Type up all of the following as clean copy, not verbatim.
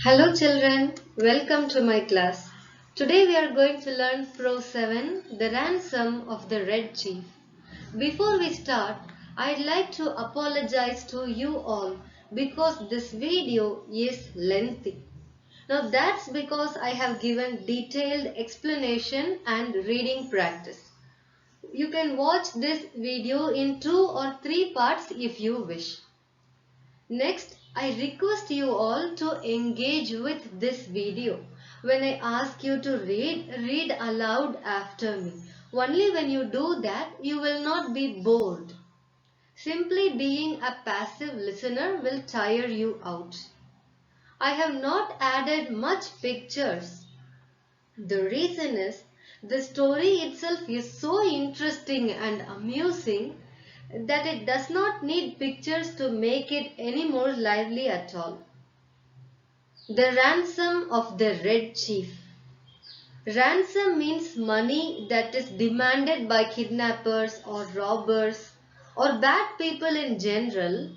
Hello children, welcome to my class. Today we are going to learn Pro 7, The Ransom of the Red Chief. Before we start, I'd like to apologize to you all because this video is lengthy. Now that's because I have given detailed explanation and reading practice. You can watch this video in 2 or 3 parts if you wish. Next, I request you all to engage with this video. When I ask you to read aloud after me. Only when you do that, you will not be bored. Simply being a passive listener will tire you out. I have not added much pictures. The reason is the story itself is so interesting and amusing that it does not need pictures to make it any more lively at all. The ransom of the Red Chief. Ransom means money that is demanded by kidnappers or robbers or bad people in general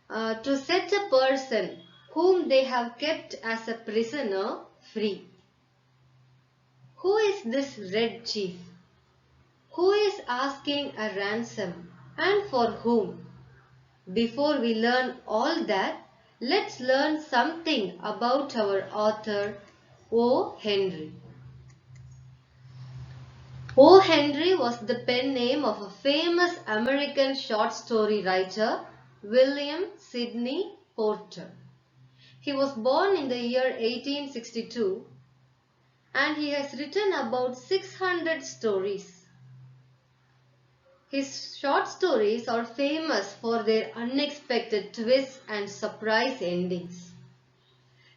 to set a person whom they have kept as a prisoner free. Who is this Red Chief? Who is asking a ransom and for whom? Before we learn all that, let's learn something about our author O. Henry. O. Henry was the pen name of a famous American short story writer, William Sidney Porter. He was born in the year 1862 and he has written about 600 stories. His short stories are famous for their unexpected twists and surprise endings.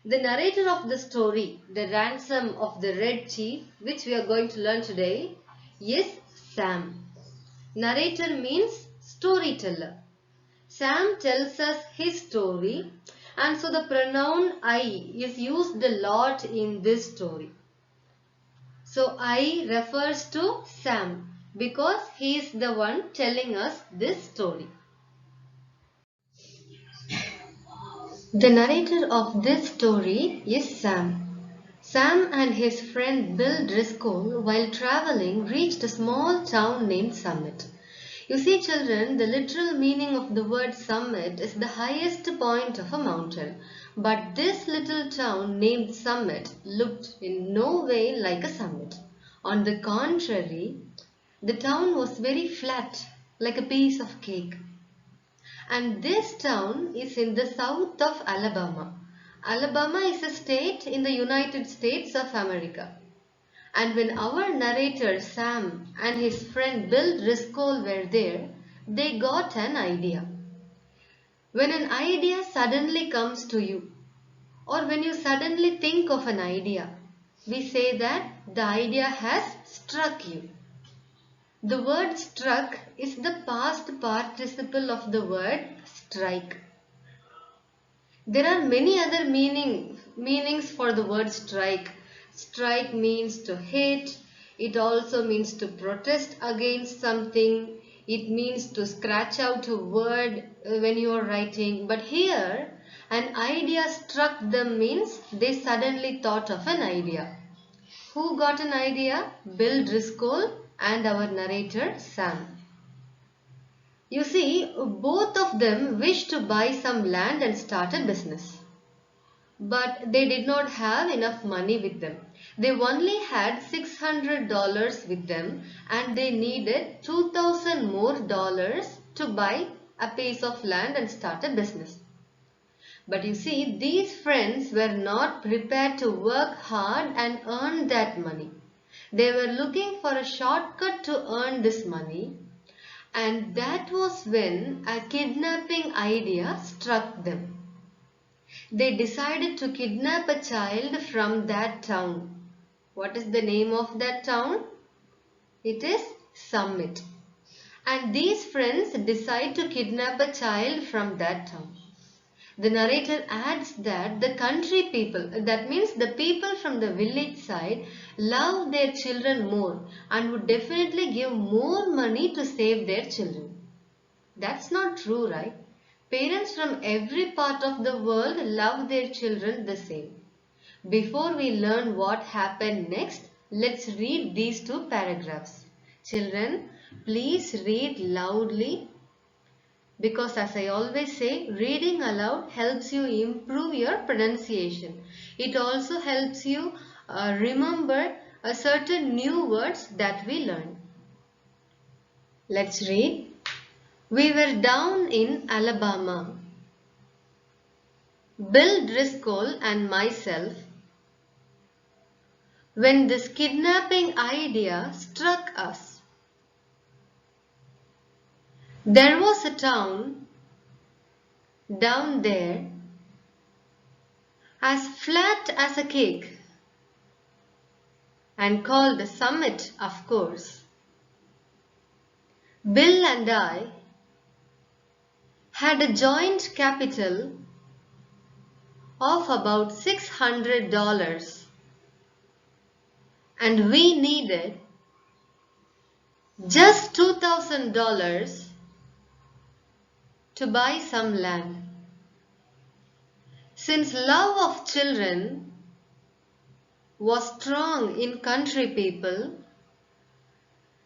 The narrator of the story, The Ransom of the Red Chief, which we are going to learn today, is Sam. Narrator means storyteller. Sam tells us his story, and so the pronoun I is used a lot in this story. So I refers to Sam because he is the one telling us this story. The narrator of this story is Sam. Sam and his friend Bill Driscoll, while traveling, reached a small town named Summit. You see, children, the literal meaning of the word summit is the highest point of a mountain. But this little town named Summit looked in no way like a summit. On the contrary, the town was very flat, like a piece of cake. And this town is in the south of Alabama. Alabama is a state in the United States of America. And when our narrator Sam and his friend Bill Driscoll were there, they got an idea. When an idea suddenly comes to you, or when you suddenly think of an idea, we say that the idea has struck you. The word struck is the past participle of the word strike. There are many other meanings for the word strike. Strike means to hit. It also means to protest against something. It means to scratch out a word when you are writing. But here, an idea struck them means they suddenly thought of an idea. Who got an idea? Bill Driscoll and our narrator Sam. You see, both of them wished to buy some land and start a business. But they did not have enough money with them. They only had $600 with them and they needed $2,000 more to buy a piece of land and start a business. But you see, these friends were not prepared to work hard and earn that money. They were looking for a shortcut to earn this money, and that was when a kidnapping idea struck them. They decided to kidnap a child from that town. What is the name of that town? It is Summit. And these friends decide to kidnap a child from that town. The narrator adds that the country people, that means the people from the village side, love their children more and would definitely give more money to save their children. That's not true, right? Parents from every part of the world love their children the same. Before we learn what happened next, let's read these two paragraphs. Children, please read loudly because, as I always say, reading aloud helps you improve your pronunciation. It also helps you remember certain new words that we learn. Let's read. We were down in Alabama. Bill Driscoll and myself, when this kidnapping idea struck us. There was a town down there as flat as a cake and called the Summit, of course. Bill and I had a joint capital of about $600 and we needed just $2,000 to buy some land. Since love of children was strong in country people,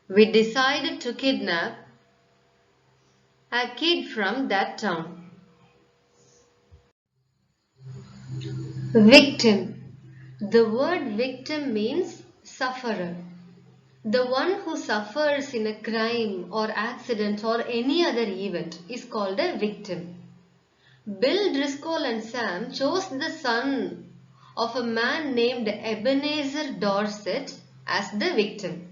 we decided to kidnap a kid from that town. Victim. The word victim means sufferer. The one who suffers in a crime or accident or any other event is called a victim. Bill Driscoll and Sam chose the son of a man named Ebenezer Dorset as the victim.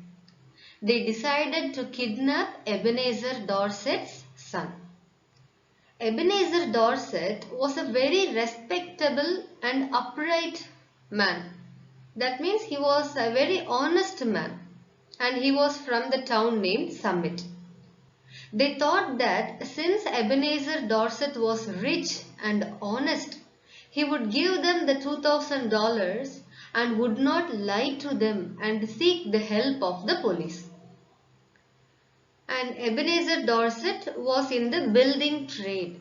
They decided to kidnap Ebenezer Dorset's son. Ebenezer Dorset was a very respectable and upright man. That means he was a very honest man and he was from the town named Summit. They thought that since Ebenezer Dorset was rich and honest, he would give them the $2,000 and would not lie to them and seek the help of the police. And Ebenezer Dorset was in the building trade.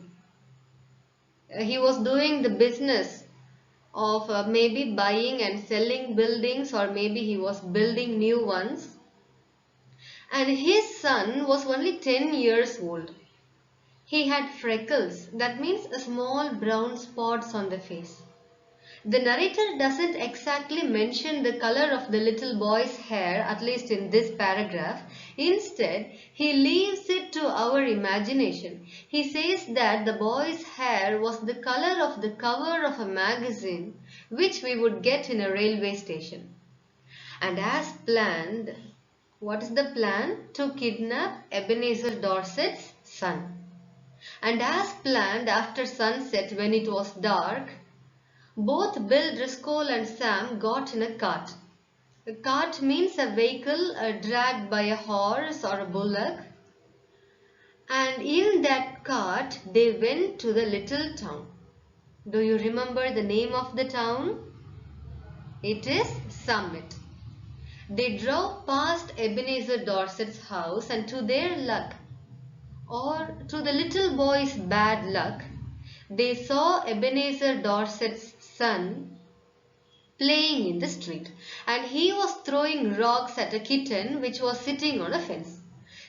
He was doing the business of maybe buying and selling buildings, or maybe he was building new ones. And his son was only 10 years old. He had freckles, that means small brown spots on the face. The narrator doesn't exactly mention the color of the little boy's hair, at least in this paragraph. Instead, he leaves it to our imagination. He says that the boy's hair was the color of the cover of a magazine which we would get in a railway station. And as planned, what is the plan? To kidnap Ebenezer Dorset's son. And as planned, after sunset when it was dark, both Bill Driscoll and Sam got in a cart. A cart means a vehicle dragged by a horse or a bullock. And in that cart, they went to the little town. Do you remember the name of the town? It is Summit. They drove past Ebenezer Dorset's house, and to their luck, or to the little boy's bad luck, they saw Ebenezer Dorset's son playing in the street, and he was throwing rocks at a kitten which was sitting on a fence.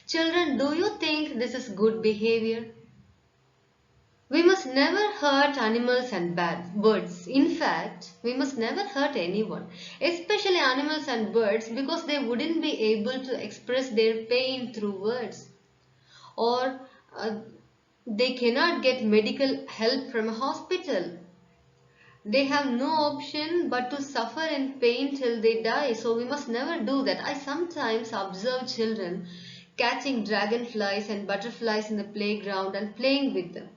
Children, do you think this is good behavior? We must never hurt animals and birds. In fact, we must never hurt anyone, especially animals and birds, because they wouldn't be able to express their pain through words, or they cannot get medical help from a hospital. They have no option but to suffer in pain till they die. So we must never do that. I sometimes observe children catching dragonflies and butterflies in the playground and playing with them.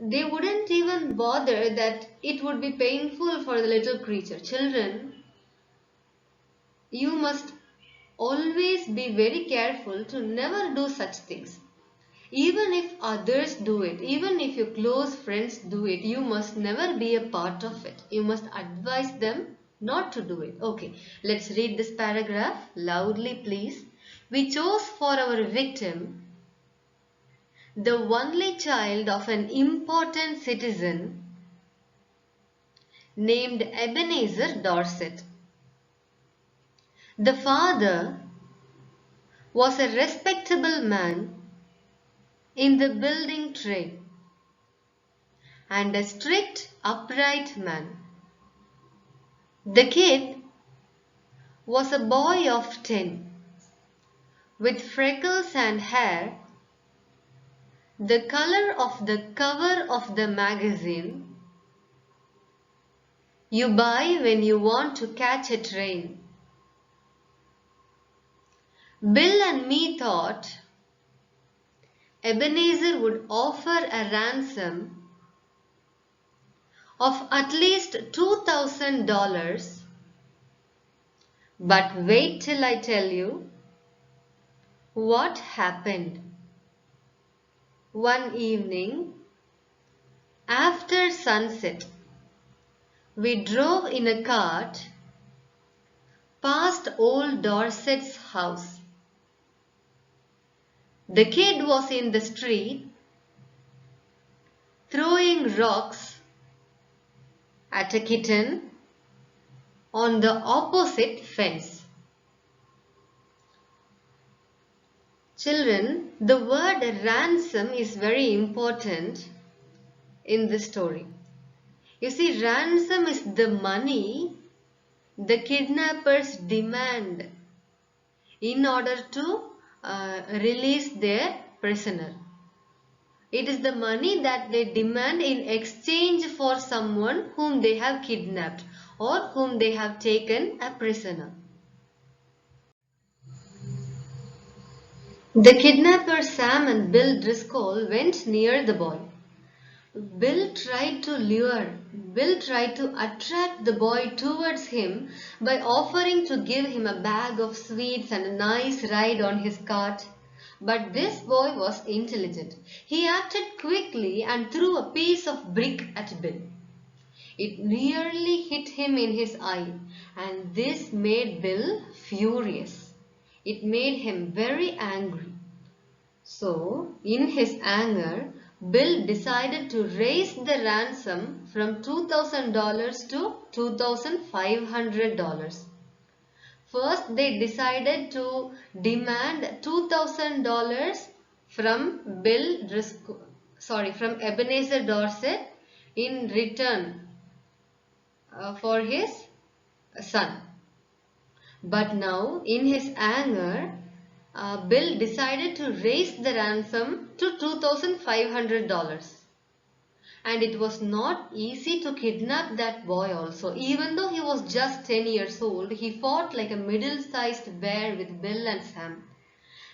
They wouldn't even bother that it would be painful for the little creature. Children, you must always be very careful to never do such things. Even if others do it, even if your close friends do it, you must never be a part of it. You must advise them not to do it. Okay, let's read this paragraph loudly, please. We chose for our victim the only child of an important citizen named Ebenezer Dorset. The father was a respectable man in the building trade and a strict, upright man. The kid was a boy of 10 with freckles and hair, the color of the cover of the magazine you buy when you want to catch a train. Bill and me thought Ebenezer would offer a ransom of at least $2,000, but wait till I tell you what happened. One evening, after sunset, we drove in a cart past old Dorset's house. The kid was in the street throwing rocks at a kitten on the opposite fence. Children, the word ransom is very important in this story. You see, ransom is the money the kidnappers demand in order to release their prisoner. It is the money that they demand in exchange for someone whom they have kidnapped or whom they have taken a prisoner. The kidnappers Sam and Bill Driscoll went near the boy. Bill tried to attract the boy towards him by offering to give him a bag of sweets and a nice ride on his cart. But this boy was intelligent. He acted quickly and threw a piece of brick at Bill. It nearly hit him in his eye, and this made Bill furious. It made him very angry. So, in his anger, Bill decided to raise the ransom from $2,000 to $2,500. First, they decided to demand $2,000 from from Ebenezer Dorset in return for his son. But now, in his anger, Bill decided to raise the ransom to $2,500. And it was not easy to kidnap that boy also. Even though he was just 10 years old, he fought like a middle-sized bear with Bill and Sam.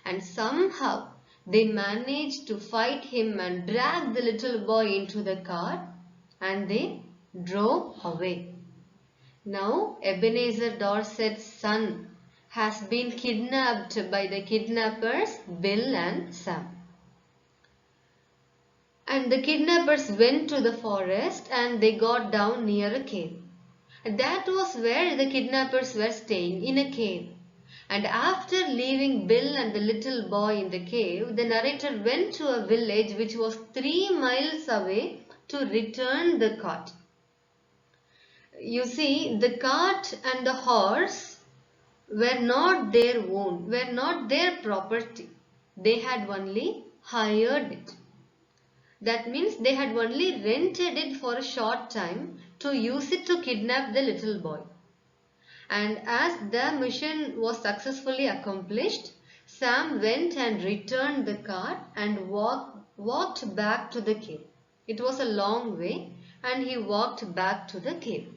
And somehow they managed to fight him and drag the little boy into the car, and they drove away. Now Ebenezer Dorset's son has been kidnapped by the kidnappers Bill and Sam. And the kidnappers went to the forest and they got down near a cave. That was where the kidnappers were staying, in a cave. And after leaving Bill and the little boy in the cave, the narrator went to a village which was 3 miles away to return the cart. You see, the cart and the horse were not their own, were not their property. They had only hired it. That means they had only rented it for a short time to use it to kidnap the little boy. And as the mission was successfully accomplished, Sam went and returned the cart and walked back to the cave. It was a long way and he walked back to the cave.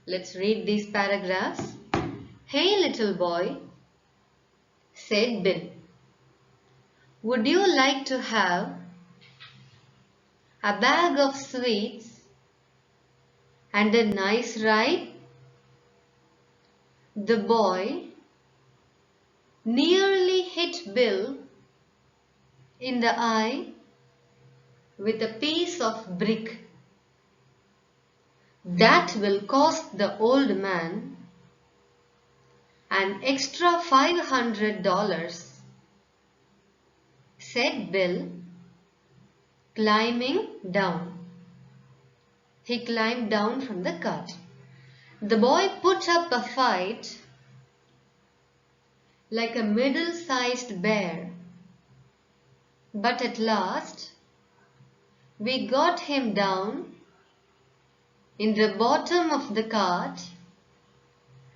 Let's read these paragraphs. "Hey little boy," said Bill, "would you like to have a bag of sweets and a nice ride?" The boy nearly hit Bill in the eye with a piece of brick. "That will cost the old man an extra $500, said Bill, climbing down. he climbed down from the cart. The boy put up a fight like a middle-sized bear, but at last we got him down in the bottom of the cart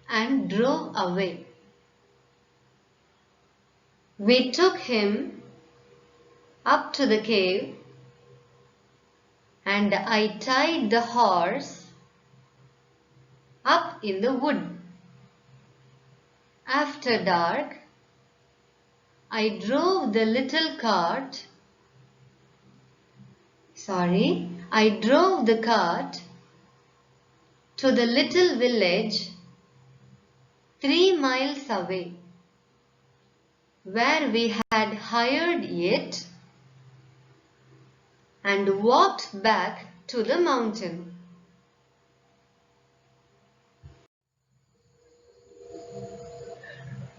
and drove away. We took him up to the cave and I tied the horse up in the wood. After dark, I drove the cart to the little village 3 miles away, where we had hired it, and walked back to the mountain.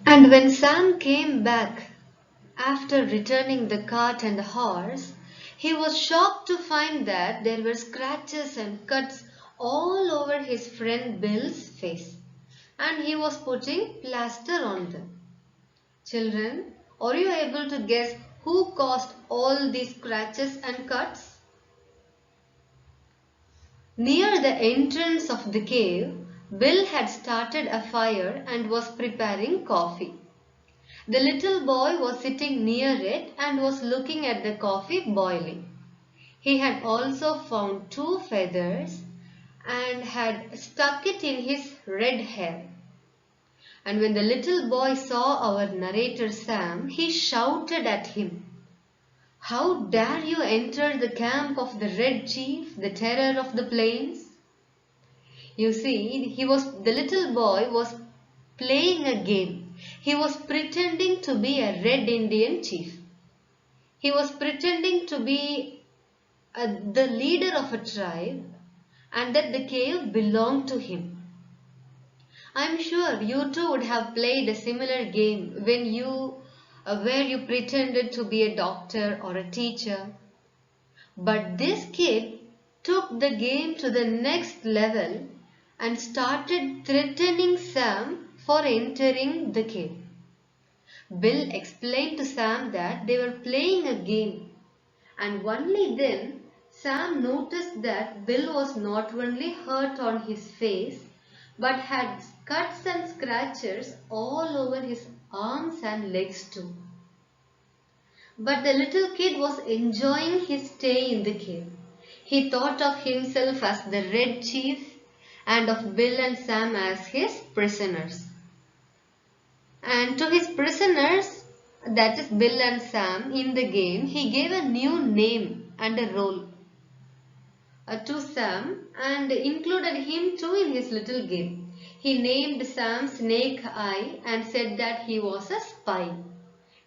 And when Sam came back after returning the cart and the horse, he was shocked to find that there were scratches and cuts all over his friend Bill's face, and he was putting plaster on them. Children, are you able to guess who caused all these scratches and cuts? Near the entrance of the cave, Bill had started a fire and was preparing coffee. The little boy was sitting near it and was looking at the coffee boiling. He had also found 2 feathers and had stuck it in his red hair. And when the little boy saw our narrator Sam, he shouted at him, "How dare you enter the camp of the Red Chief, the terror of the plains?" You see, the little boy was playing a game. He was pretending to be a Red Indian chief. He was pretending to be the leader of a tribe and that the cave belonged to him. I'm sure you too would have played a similar game where you pretended to be a doctor or a teacher. But this kid took the game to the next level and started threatening Sam for entering the cave. Bill explained to Sam that they were playing a game, and only then Sam noticed that Bill was not only hurt on his face but had cuts and scratches all over his arms and legs too. But the little kid was enjoying his stay in the cave. He thought of himself as the Red Chief and of Bill and Sam as his prisoners. And to his prisoners, that is Bill and Sam, in the game, he gave a new name and a role to Sam and included him too in his little game. He named Sam Snake Eye and said that he was a spy.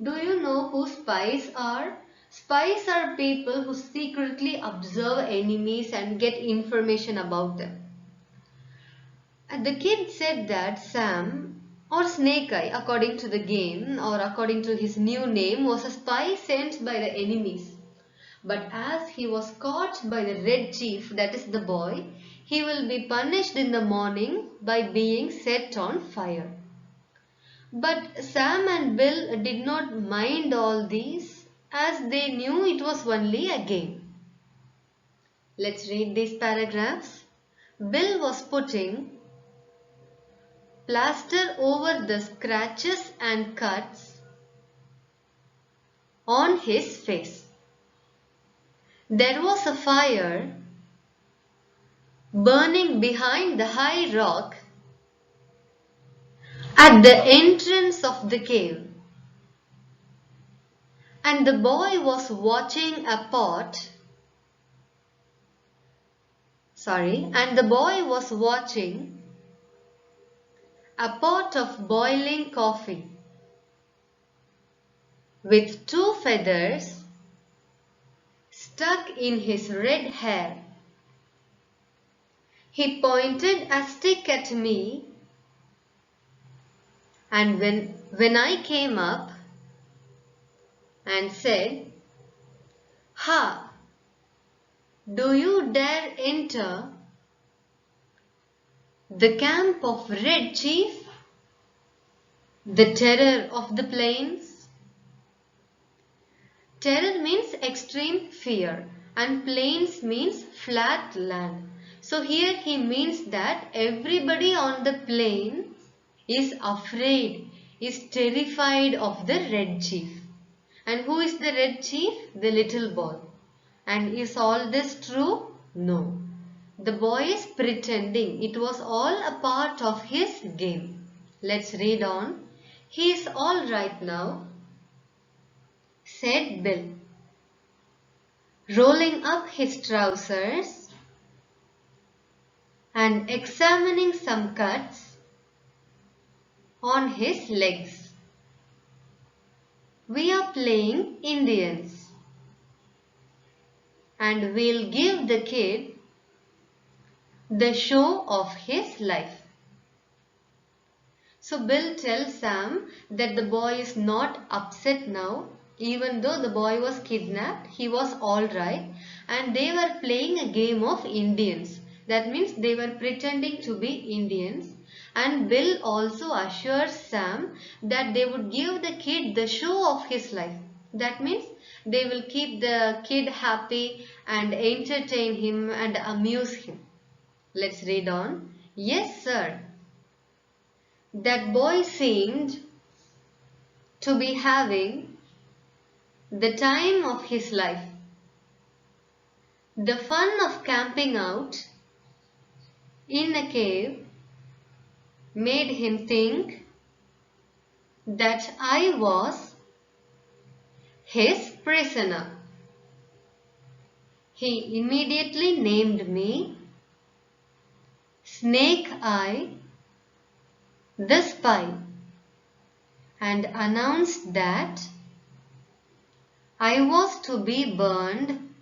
Do you know who spies are? Spies are people who secretly observe enemies and get information about them. And the kid said that Sam, or Snake Eye according to the game or according to his new name, was a spy sent by the enemies. But as he was caught by the Red Chief, that is the boy, he will be punished in the morning by being set on fire. But Sam and Bill did not mind all these, as they knew it was only a game. Let's read these paragraphs. Bill was putting plaster over the scratches and cuts on his face. There was a fire burning behind the high rock at the entrance of the cave, and the boy was watching a pot. A pot of boiling coffee with 2 feathers stuck in his red hair. He pointed a stick at me, and when I came up and said, "Ha! Do you dare enter The camp of Red Chief, the terror of the plains. Terror means extreme fear and plains means flat land. So here he means that everybody on the plain is afraid, is terrified of the Red Chief. And who is the Red Chief? The little boy. And is all this true? No. The boy is pretending. It was all a part of his game. Let's read on. He is all right now, said Bill, rolling up his trousers and examining some cuts on his legs. We are playing Indians and we'll give the kid the show of his life. So Bill tells Sam that the boy is not upset now. Even though the boy was kidnapped, he was alright and they were playing a game of Indians. That means they were pretending to be Indians. And Bill also assures Sam that they would give the kid the show of his life. That means they will keep the kid happy and entertain him and amuse him. Let's read on. Yes, sir. That boy seemed to be having the time of his life. The fun of camping out in a cave made him think that I was his prisoner. He immediately named me Snake Eye the Spy and announced that I was to be burned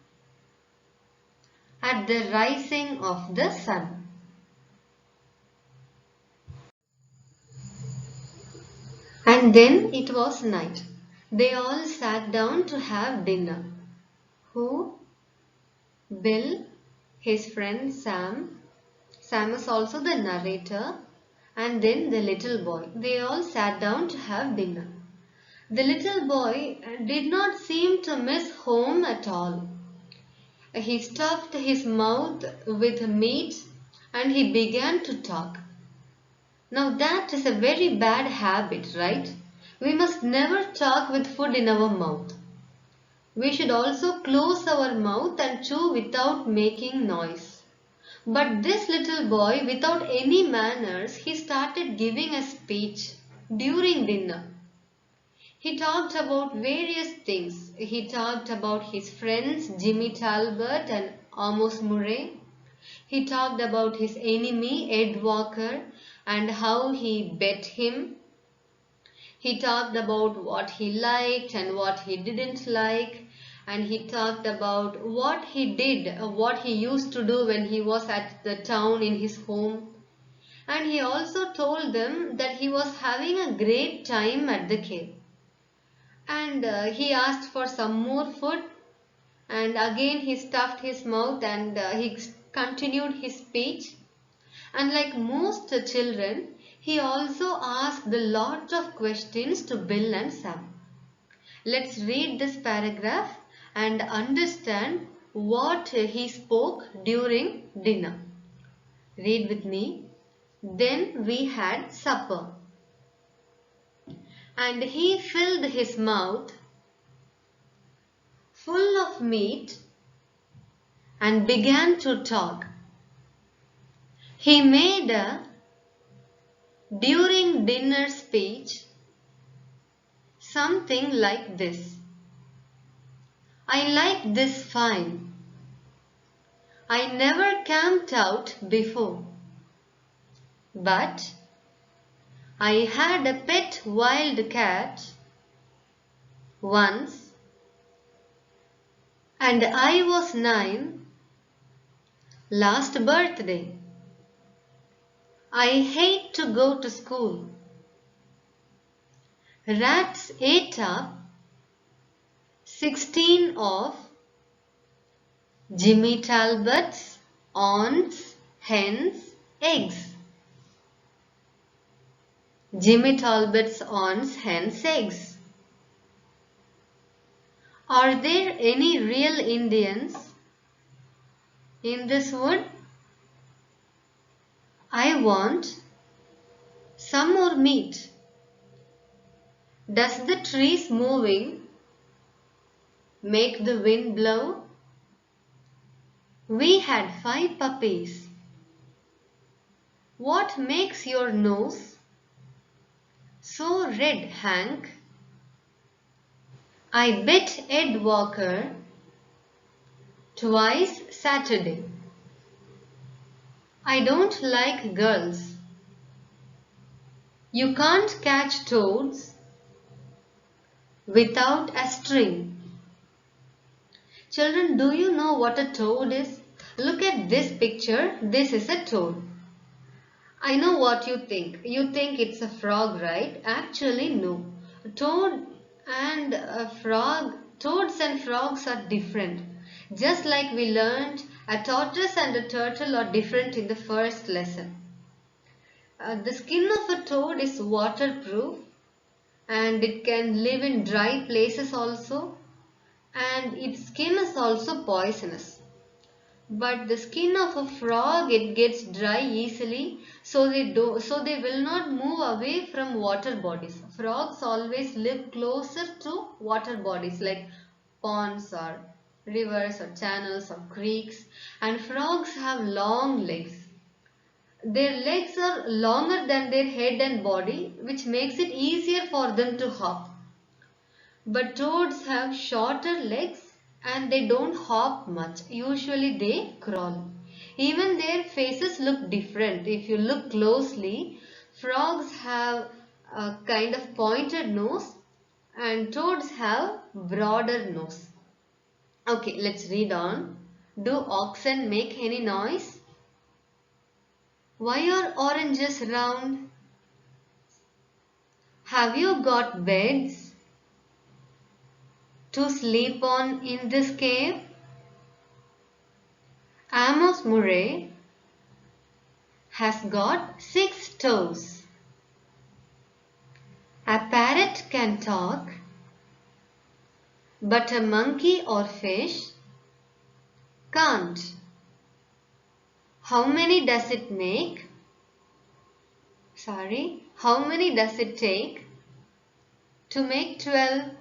at the rising of the sun. And then it was night. They all sat down to have dinner. Who? Bill, his friend Sam. Sam is also the narrator. And then the little boy. They all sat down to have dinner. The little boy did not seem to miss home at all. He stuffed his mouth with meat and he began to talk. Now that is a very bad habit, right? We must never talk with food in our mouth. We should also close our mouth and chew without making noise. But this little boy, without any manners, he started giving a speech during dinner. He talked about various things. He talked about his friends Jimmy Talbot and Amos Murray. He talked about his enemy Ed Walker and how he bet him. He talked about what he liked and what he didn't like. And he talked about what he did, what he used to do when he was at the town in his home. And he also told them that he was having a great time at the cave. And he asked for some more food. And again he stuffed his mouth and he continued his speech. And like most children, he also asked a lot of questions to Bill and Sam. Let's read this paragraph and understand what he spoke during dinner. Read with me. Then we had supper. And he filled his mouth full of meat and began to talk. He made a during dinner speech something like this. I like this fine. I never camped out before, but I had a pet wild cat once and I was 9 last birthday. I hate to go to school. Rats ate up 16 of Jimmy Talbot's aunt's hen's eggs. Jimmy Talbot's aunt's hen's eggs. Are there any real Indians in this wood? I want some more meat. Does the trees moving make the wind blow? We had 5 puppies. What makes your nose so red, Hank? I bet Ed Walker twice Saturday. I don't like girls. You can't catch toads without a string. Children, do you know what a toad is? Look at this picture. This is a toad. I know what you think. You think it's a frog, right? Actually, no. Toad and a frog, toads and frogs are different. Just like we learned, a tortoise and a turtle are different in the first lesson. The skin of a toad is waterproof and it can live in dry places also, and its skin is also poisonous. But the skin of a frog, it gets dry easily, so they will not move away from water bodies. Frogs always live closer to water bodies like ponds or rivers or channels or creeks, and frogs have long legs. Their legs are longer than their head and body, which makes it easier for them to hop. But toads have shorter legs and they don't hop much. Usually they crawl. Even their faces look different. If you look closely, frogs have a kind of pointed nose and toads have broader nose. Okay, let's read on. Do oxen make any noise? Why are oranges round? Have you got beds to sleep on in this cave? Amos Murray has got 6 toes. A parrot can talk, but a monkey or fish can't. How many does it make? How many does it take to make 12?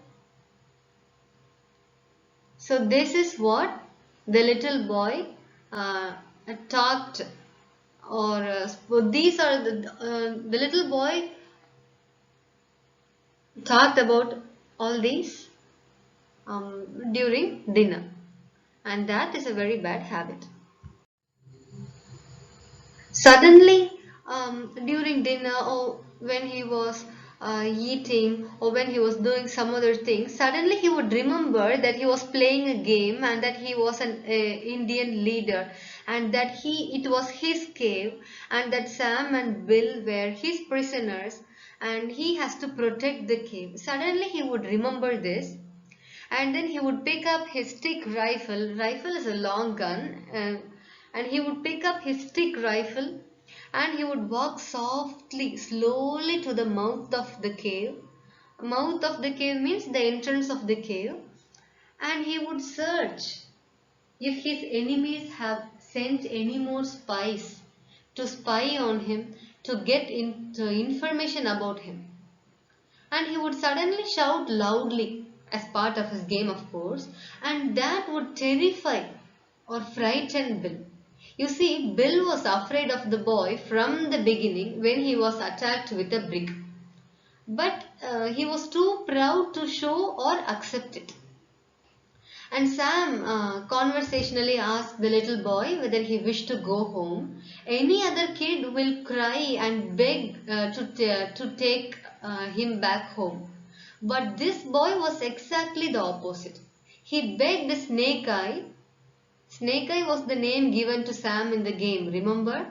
So this is what the little boy talked, or these are the little boy talked about all these during dinner, and that is a very bad habit. Suddenly, during dinner or when he was eating or when he was doing some other thing, suddenly he would remember that he was playing a game and that he was an Indian leader and that it was his cave and that Sam and Bill were his prisoners and he has to protect the cave. Suddenly he would remember this and then he would pick up his stick rifle. Rifle is a long gun, and he would pick up his stick rifle and he would walk softly, slowly to the mouth of the cave. Mouth of the cave means the entrance of the cave, and he would search if his enemies have sent any more spies to spy on him, to get into information about him. And he would suddenly shout loudly as part of his game, of course, and that would terrify or frighten Bill. You see, Bill was afraid of the boy from the beginning when he was attacked with a brick. But he was too proud to show or accept it. And Sam conversationally asked the little boy whether he wished to go home. Any other kid will cry and beg to take him back home. But this boy was exactly the opposite. He begged Snake Eye. Snake Eye was the name given to Sam in the game, remember?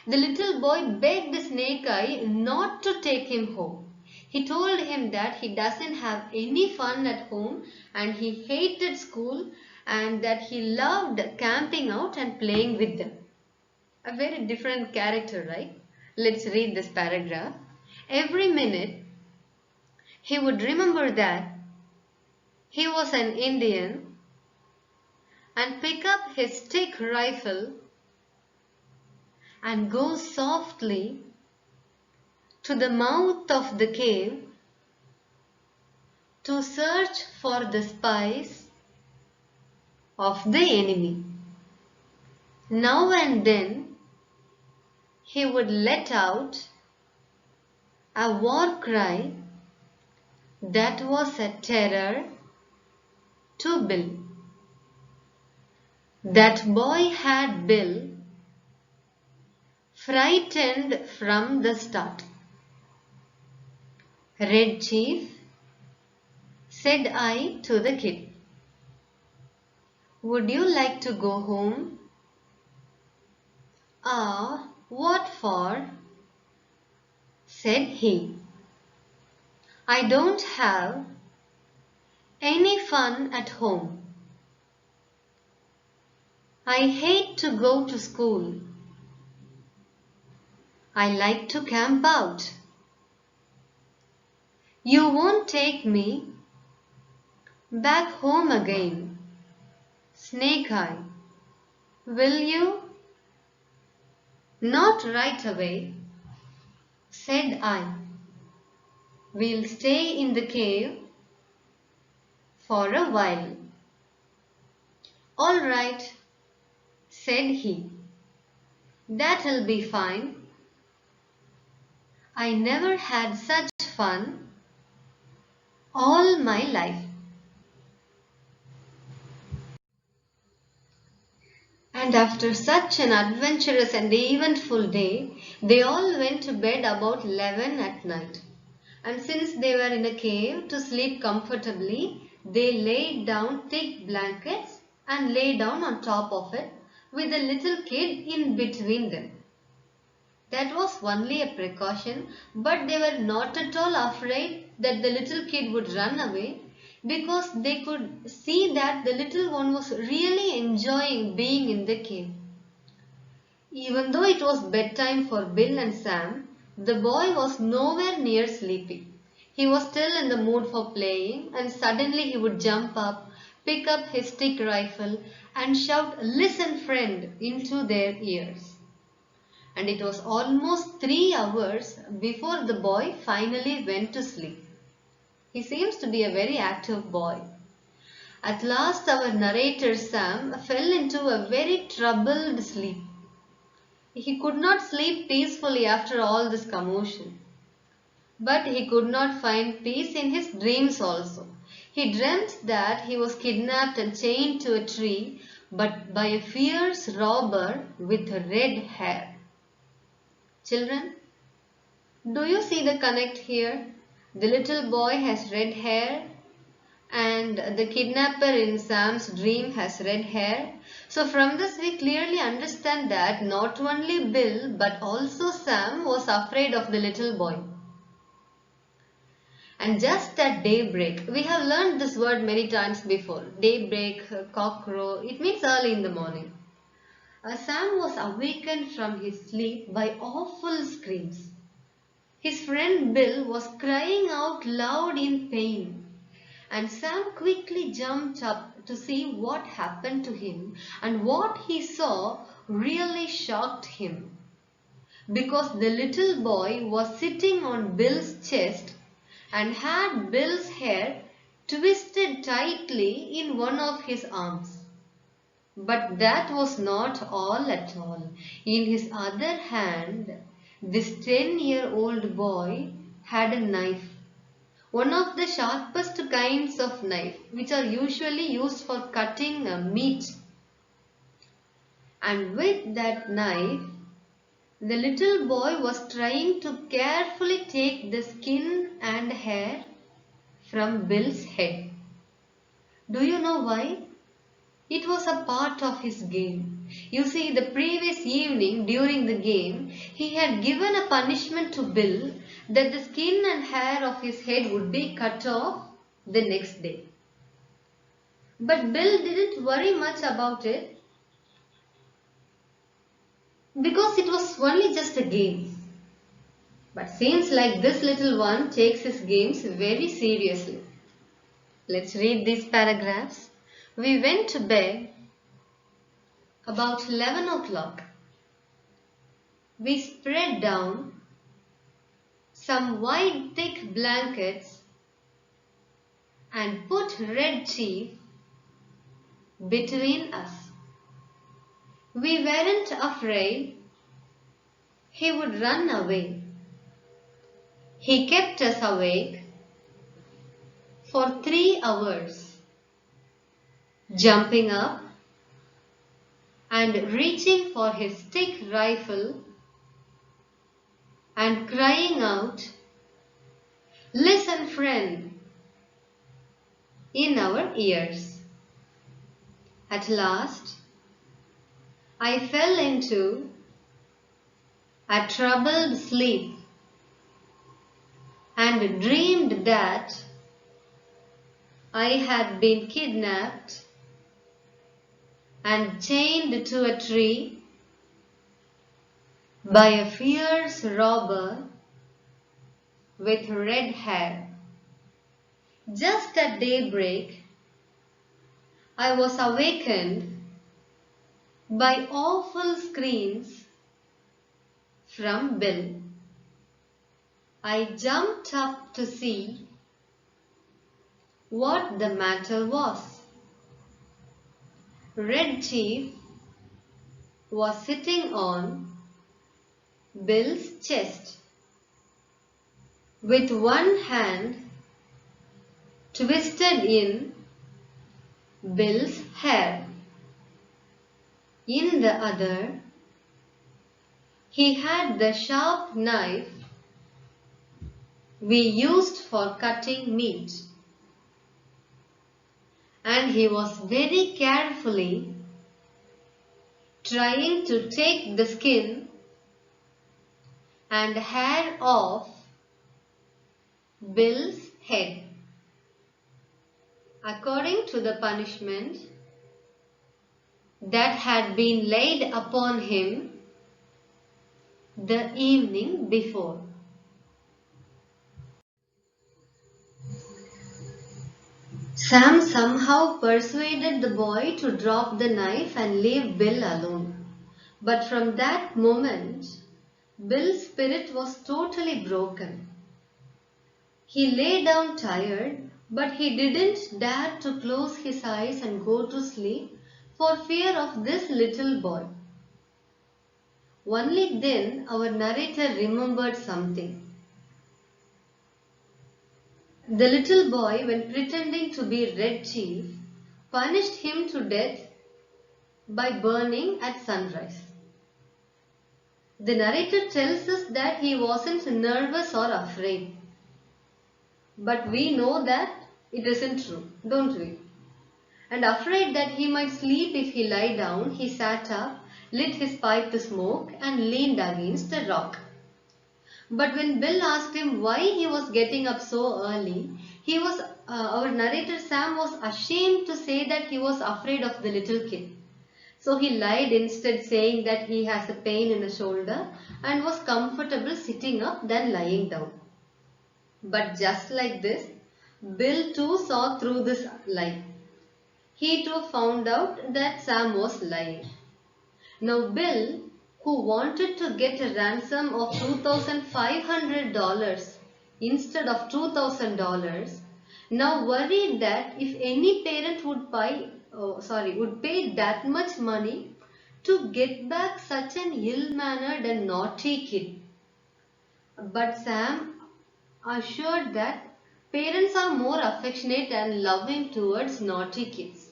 The little boy begged Snake Eye not to take him home. He told him that he doesn't have any fun at home and he hated school and that he loved camping out and playing with them. A very different character, right? Let's read this paragraph. Every minute he would remember that he was an Indian and pick up his stick rifle and go softly to the mouth of the cave to search for the spies of the enemy. Now and then he would let out a war cry that was a terror to Bill. That boy had Bill frightened from the start. "Red Chief," said I to the kid, "would you like to go home?" "Ah, what for?" said he. "I don't have any fun at home. I hate to go to school. I like to camp out. You won't take me back home again, Snake Eye, will you?" "Not right away," said I. "We'll stay in the cave for a while." "All right," said he. "That'll be fine. I never had such fun all my life." And after such an adventurous and eventful day, they all went to bed about 11 at night. And since they were in a cave to sleep comfortably, they laid down thick blankets and lay down on top of it with the little kid in between them. That was only a precaution, but they were not at all afraid that the little kid would run away, because they could see that the little one was really enjoying being in the cave. Even though it was bedtime for Bill and Sam, the boy was nowhere near sleepy. He was still in the mood for playing, and suddenly he would jump up, pick up his stick rifle, and shout, "Listen, friend," into their ears. And it was almost 3 hours before the boy finally went to sleep. He seems to be a very active boy. At last our narrator Sam fell into a very troubled sleep. He could not sleep peacefully after all this commotion. But he could not find peace in his dreams also. He dreamt that he was kidnapped and chained to a tree, but by a fierce robber with red hair. Children, do you see the connect here? The little boy has red hair and the kidnapper in Sam's dream has red hair. So from this we clearly understand that not only Bill but also Sam was afraid of the little boy. And just at daybreak, we have learned this word many times before. Daybreak, cockcrow, it means early in the morning. Sam was awakened from his sleep by awful screams. His friend Bill was crying out loud in pain, and Sam quickly jumped up to see what happened to him, and what he saw really shocked him, because the little boy was sitting on Bill's chest and had Bill's hair twisted tightly in one of his arms. But that was not all at all. In his other hand, this 10-year-old boy had a knife. One of the sharpest kinds of knife, which are usually used for cutting meat. And with that knife, the little boy was trying to carefully take the skin and hair from Bill's head. Do you know why? It was a part of his game. You see, the previous evening during the game, he had given a punishment to Bill that the skin and hair of his head would be cut off the next day. But Bill didn't worry much about it because it was only just a game. But seems like this little one takes his games very seriously. Let's read these paragraphs. We went to bed about 11 o'clock. We spread down some wide thick blankets and put Red Chief between us. We weren't afraid he would run away. He kept us awake for 3 hours, jumping up and reaching for his stick rifle and crying out, "Listen, friend," in our ears. At last, I fell into a troubled sleep and dreamed that I had been kidnapped and chained to a tree by a fierce robber with red hair. Just at daybreak, I was awakened by awful screams from Bill. I jumped up to see what the matter was. Red Chief was sitting on Bill's chest with one hand twisted in Bill's hair. In the other, he had the sharp knife we used for cutting meat, and he was very carefully trying to take the skin and hair off Bill's head. According to the punishment that had been laid upon him the evening before. Sam somehow persuaded the boy to drop the knife and leave Bill alone. But from that moment, Bill's spirit was totally broken. He lay down tired, but he didn't dare to close his eyes and go to sleep for fear of this little boy. Only then our narrator remembered something. The little boy, when pretending to be Red Chief, punished him to death by burning at sunrise. The narrator tells us that he wasn't nervous or afraid. But we know that it isn't true, don't we? And afraid that he might sleep if he lay down, he sat up, lit his pipe to smoke, and leaned against a rock. But when Bill asked him why he was getting up so early, our narrator Sam was ashamed to say that he was afraid of the little kid. So he lied instead, saying that he has a pain in the shoulder and was comfortable sitting up than lying down. But just like this, Bill too saw through this lie. He too found out that Sam was lying. Now Bill, who wanted to get a ransom of $2,500 instead of $2,000, now worried that if any parent would pay that much money to get back such an ill-mannered and naughty kid. But Sam assured that parents are more affectionate and loving towards naughty kids.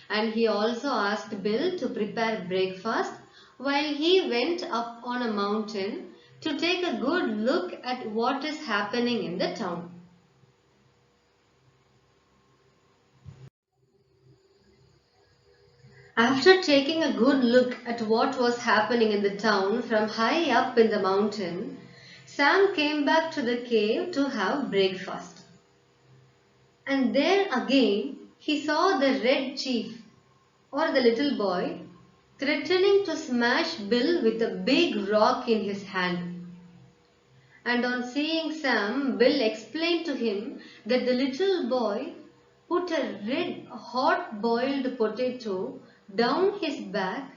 And he also asked Bill to prepare breakfast while he went up on a mountain to take a good look at what is happening in the town. After taking a good look at what was happening in the town from high up in the mountain, Sam came back to the cave to have breakfast. And there again he saw the Red Chief, or the little boy, threatening to smash Bill with a big rock in his hand. And on seeing Sam, Bill explained to him that the little boy put a red hot boiled potato down his back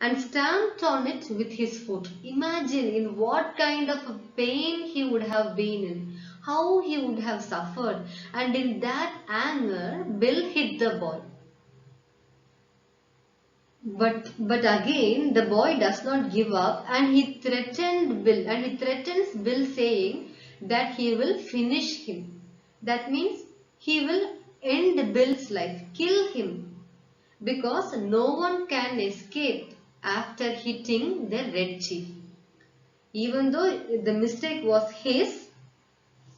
and stamped on it with his foot. Imagine in what kind of a pain he would have been in, how he would have suffered, and in that anger, Bill hit the boy. But again, the boy does not give up and he threatens Bill saying that he will finish him. That means he will end Bill's life, kill him, because no one can escape after hitting the Red Chief. Even though the mistake was his,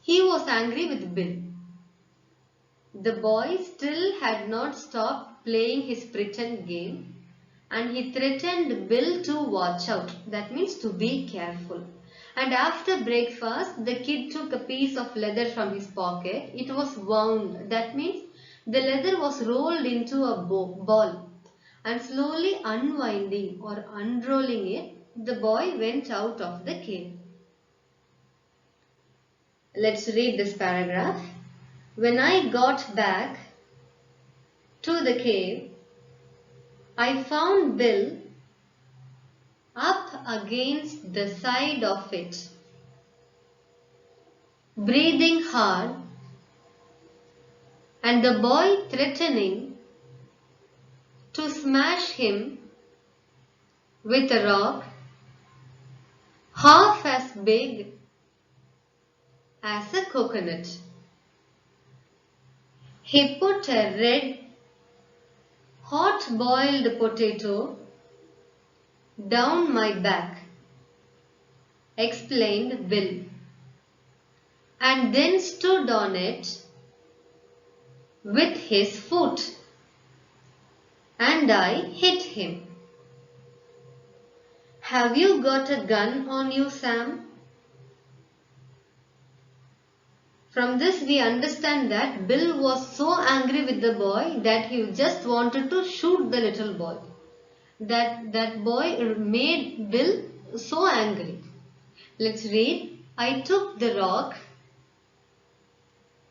he was angry with Bill. The boy still had not stopped playing his pretend game and he threatened Bill to watch out. That means to be careful. And after breakfast, the kid took a piece of leather from his pocket. It was wound. That means the leather was rolled into a ball. And slowly unwinding or unrolling it, the boy went out of the cave. Let's read this paragraph. When I got back to the cave, I found Bill up against the side of it, breathing hard, and the boy threatening to smash him with a rock half as big as a coconut. He put a red, hot boiled potato down my back, explained Bill, and then stood on it with his foot, and I hit him. Have you got a gun on you, Sam? From this we understand that Bill was so angry with the boy that he just wanted to shoot the little boy. That boy made Bill so angry. Let's read. I took the rock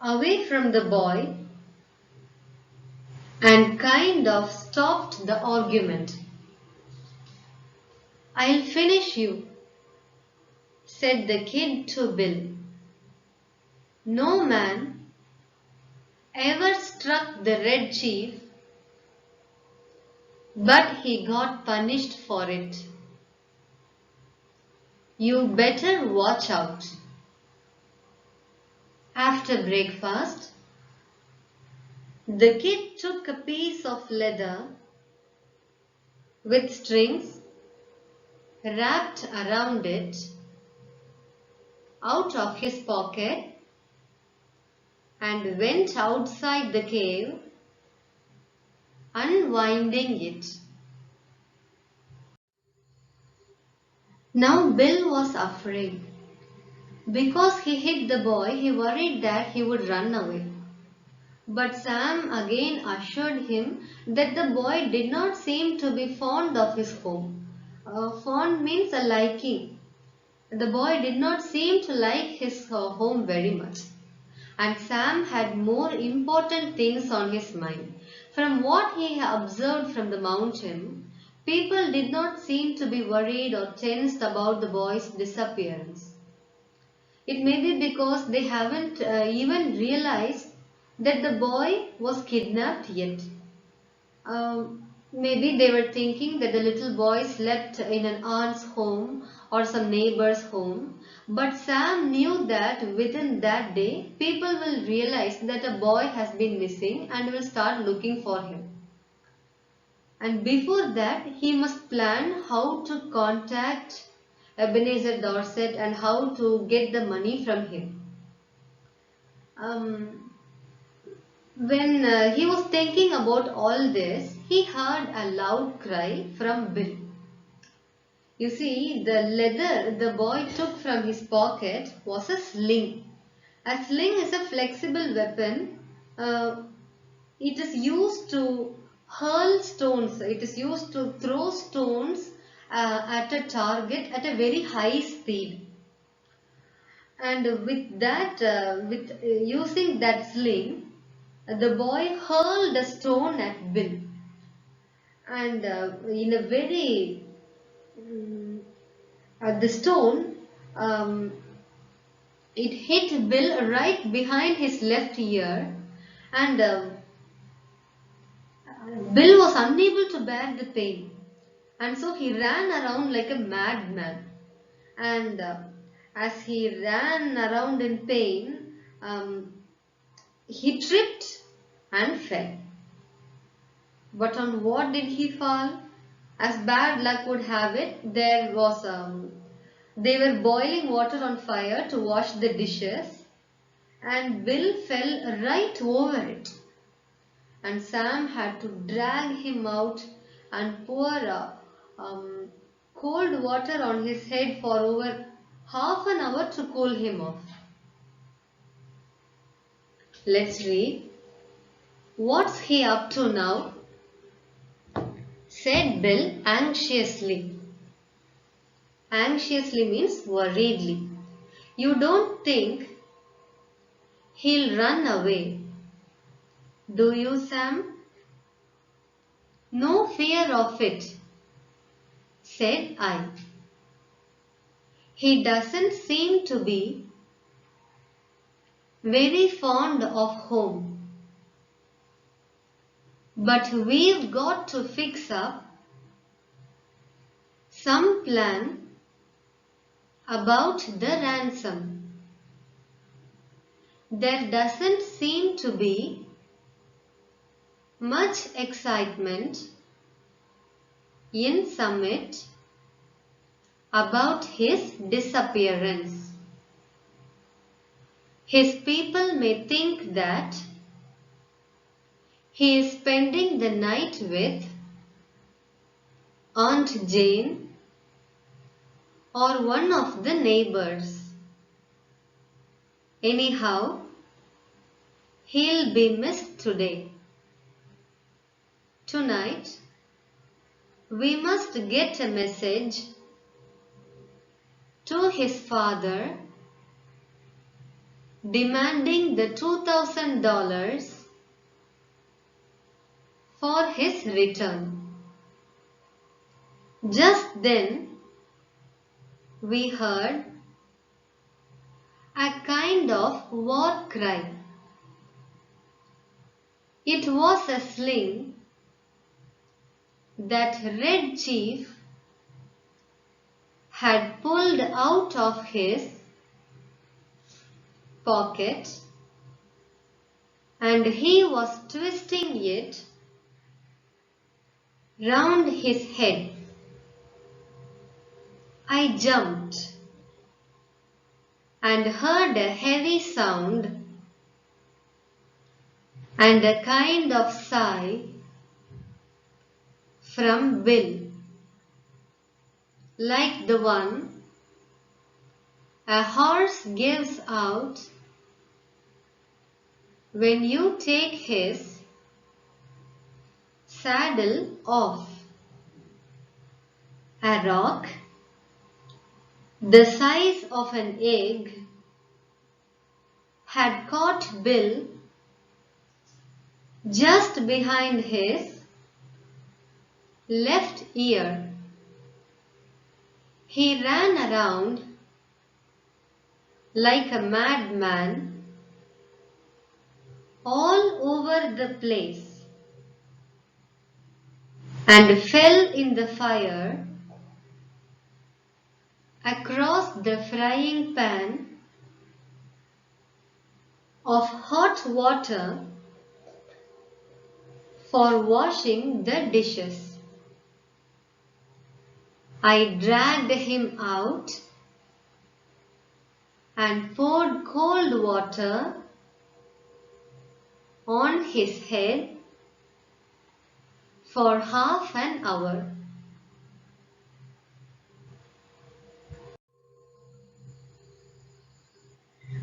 away from the boy and kind of stopped the argument. I'll finish you, said the kid to Bill. No man ever struck the Red Chief, but he got punished for it. You better watch out. After breakfast, the kid took a piece of leather with strings wrapped around it out of his pocket and went outside the cave, unwinding it. Now Bill was afraid. Because he hit the boy, he worried that he would run away. But Sam again assured him that the boy did not seem to be fond of his home. Fond means a liking. The boy did not seem to like his home very much. And Sam had more important things on his mind. From what he observed from the mountain, people did not seem to be worried or tensed about the boy's disappearance. It may be because they haven't even realized that the boy was kidnapped yet. Maybe they were thinking that the little boy slept in an aunt's home or some neighbor's home. But Sam knew that within that day, people will realize that a boy has been missing and will start looking for him. And before that, he must plan how to contact Ebenezer Dorset and how to get the money from him. When he was thinking about all this, he heard a loud cry from Bill. You see, the leather the boy took from his pocket was a sling. A sling is a flexible weapon. It is used to hurl stones. It is used to throw stones at a target at a very high speed. And with using that sling, the boy hurled a stone at Bill, and in a very mm, the stone, um, it hit Bill right behind his left ear, and Bill was unable to bear the pain, and so he ran around like a madman. And as he ran around in pain, he tripped and fell. But on what did he fall? As bad luck would have it, they were boiling water on fire to wash the dishes, and Bill fell right over it. And Sam had to drag him out and pour um, cold water on his head for over half an hour to cool him off. Let's read. "What's he up to now?" said Bill anxiously. Anxiously means worriedly. "You don't think he'll run away, do you, Sam?" "No fear of it," said I. "He doesn't seem to be very fond of home. But we've got to fix up some plan about the ransom. There doesn't seem to be much excitement in Summit about his disappearance. His people may think that he is spending the night with Aunt Jane or one of the neighbors. Anyhow, he'll be missed today. Tonight, we must get a message to his father demanding the $2,000 for his return." Just then, we heard a kind of war cry. It was a sling that Red Chief had pulled out of his pocket, and he was twisting it round his head. I jumped and heard a heavy sound and a kind of sigh from Bill, like the one a horse gives out when you take his saddle off. A rock the size of an egg had caught Bill just behind his left ear. He ran around like a madman all over the place and fell in the fire across the frying pan of hot water for washing the dishes. I dragged him out and poured cold water on his head for half an hour.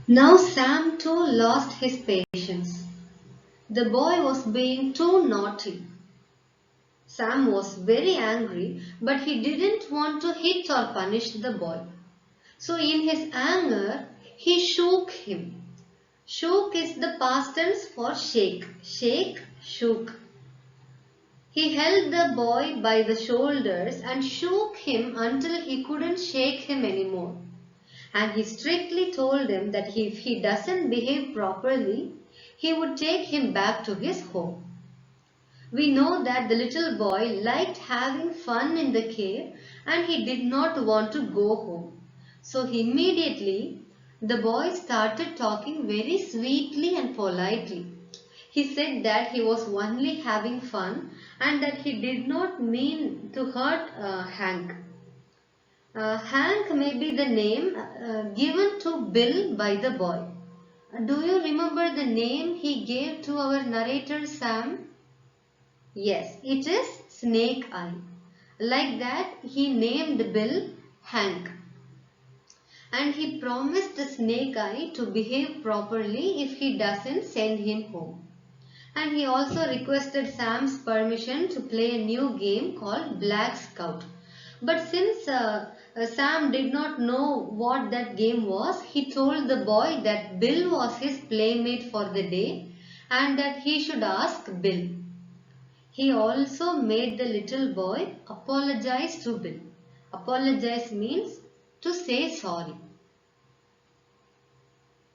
Now Sam too lost his patience. The boy was being too naughty. Sam was very angry, but he didn't want to hit or punish the boy. So in his anger, He shook him. Shook is the past tense for shake. Shake, shook. He held the boy by the shoulders and shook him until he couldn't shake him anymore. And he strictly told him that if he doesn't behave properly, he would take him back to his home. We know that the little boy liked having fun in the cave and he did not want to go home. So immediately the boy started talking very sweetly and politely. He said that he was only having fun and that he did not mean to hurt Hank. Hank may be the name given to Bill by the boy. Do you remember the name he gave to our narrator Sam? Yes, it is Snake Eye. Like that, he named Bill Hank. And he promised the Snake Eye to behave properly if he doesn't send him home. And he also requested Sam's permission to play a new game called Black Scout. But since Sam did not know what that game was, he told the boy that Bill was his playmate for the day and that he should ask Bill. He also made the little boy apologize to Bill. Apologize means to say sorry.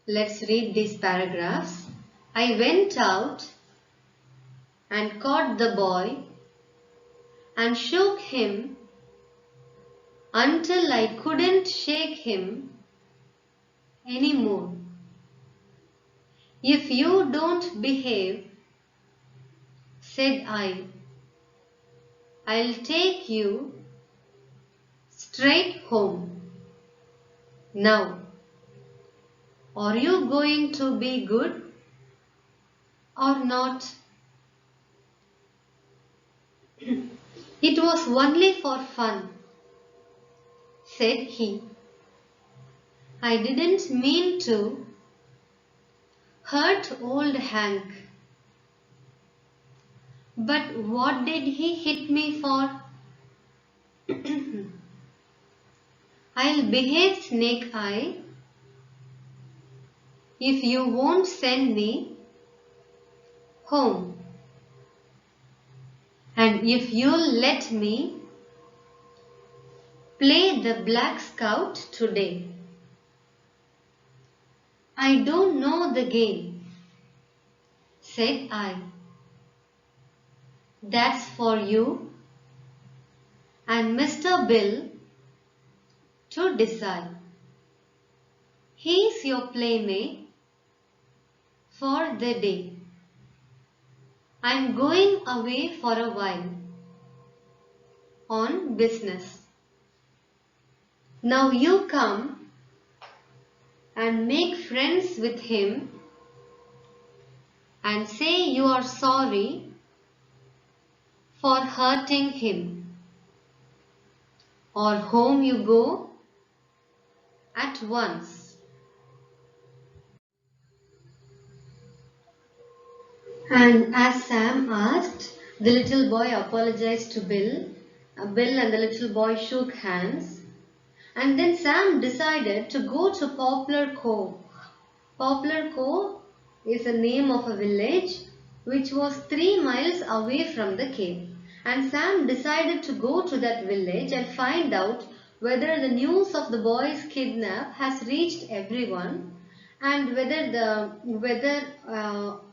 Let's read these paragraphs. I went out and caught the boy and shook him until I couldn't shake him anymore. If you don't behave, said I'll take you straight home. Now, are you going to be good or not? It was only for fun, said he. I didn't mean to hurt old Hank. But what did he hit me for? I'll behave, Snake Eye, if you won't send me home. And if you'll let me play the Black Scout today. I don't know the game, said I. That's for you and Mr. Bill to decide. He's your playmate for the day. I'm going away for a while on business. Now you come and make friends with him and say you are sorry for hurting him. Or home you go at once. And as Sam asked, the little boy apologized to Bill. Bill and the little boy shook hands. And then Sam decided to go to Poplar Cove. Poplar Cove is the name of a village which was 3 miles away from the cave. And Sam decided to go to that village and find out whether the news of the boy's kidnap has reached everyone and whether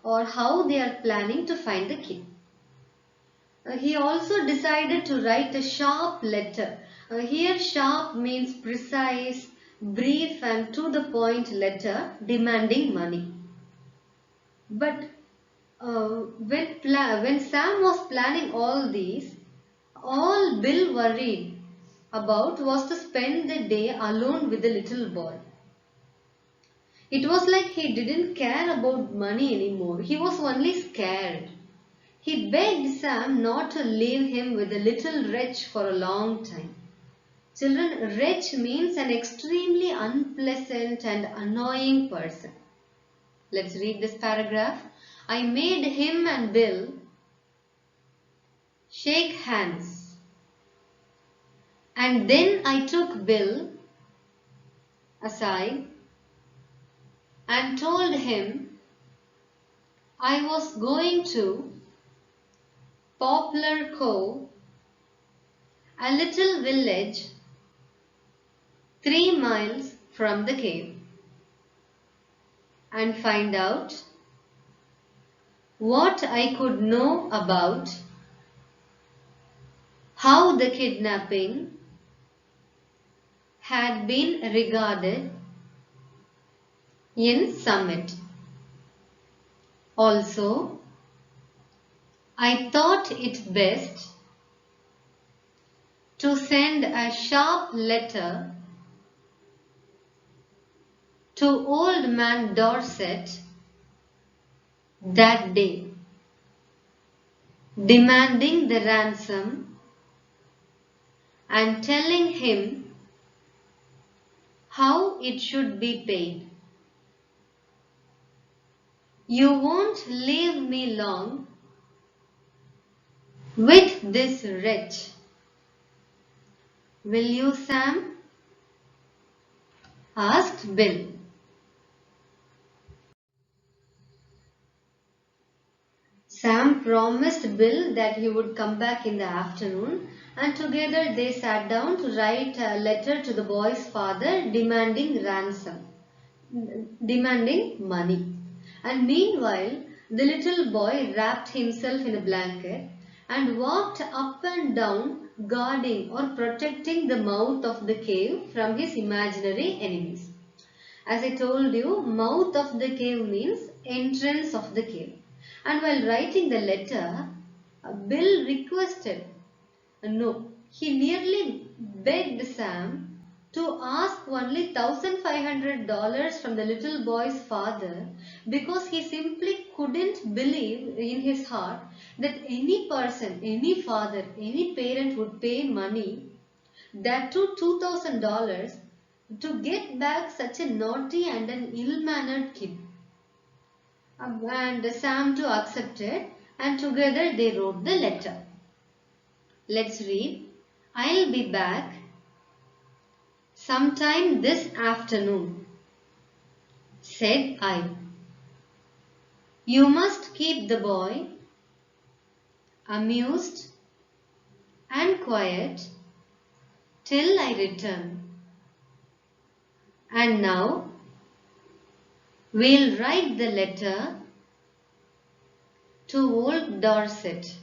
or how they are planning to find the kid. He also decided to write a sharp letter. Here sharp means precise, brief and to the point letter demanding money. But when Sam was planning all these, all Bill worried about was to spend the day alone with the little boy. It was like he didn't care about money anymore. He was only scared. He begged Sam not to leave him with the little wretch for a long time. Children, wretch means an extremely unpleasant and annoying person. Let's read this paragraph. I made him and Bill shake hands. And then I took Bill aside and told him, I was going to Poplar Cove, a little village 3 miles from the cave, and find out what I could know about how the kidnapping had been regarded in Summit. Also, I thought it best to send a sharp letter to Old Man Dorset that day, demanding the ransom and telling him how it should be paid. You won't leave me long with this wretch, will you, Sam? Asked Bill. Sam promised Bill that he would come back in the afternoon, and together they sat down to write a letter to the boy's father demanding money. And meanwhile, the little boy wrapped himself in a blanket and walked up and down, guarding or protecting the mouth of the cave from his imaginary enemies. As I told you, mouth of the cave means entrance of the cave. And while writing the letter, Bill requested, no, he nearly begged Sam to ask only $1,500 from the little boy's father, because he simply couldn't believe in his heart that any person, any father, any parent would pay money, that too $2,000, to get back such a naughty and an ill-mannered kid. And Sam too accepted, and together they wrote the letter. Let's read. I'll be back sometime this afternoon, said I. You must keep the boy amused and quiet till I return. And now we'll write the letter to old Dorset.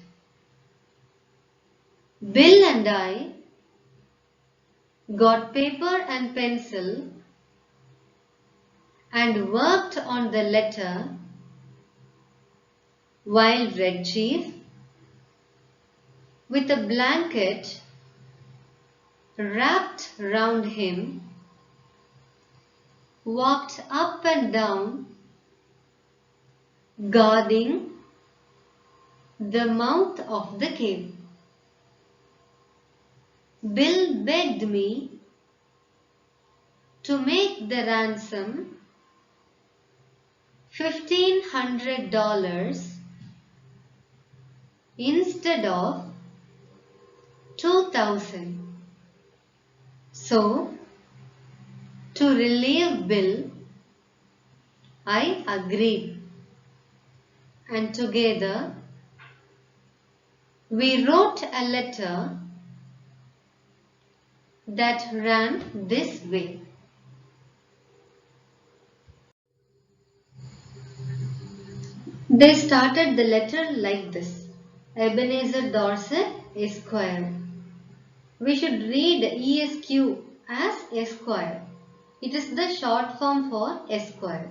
Bill and I got paper and pencil and worked on the letter while Red Chief, with a blanket wrapped round him, walked up and down, guarding the mouth of the cave. Bill begged me to make the ransom $1,500 instead of 2,000. So, to relieve Bill, I agreed, and together we wrote a letter that ran this way. They started the letter like this. Ebenezer Dorset, Esquire. We should read ESQ as Esquire. It is the short form for Esquire.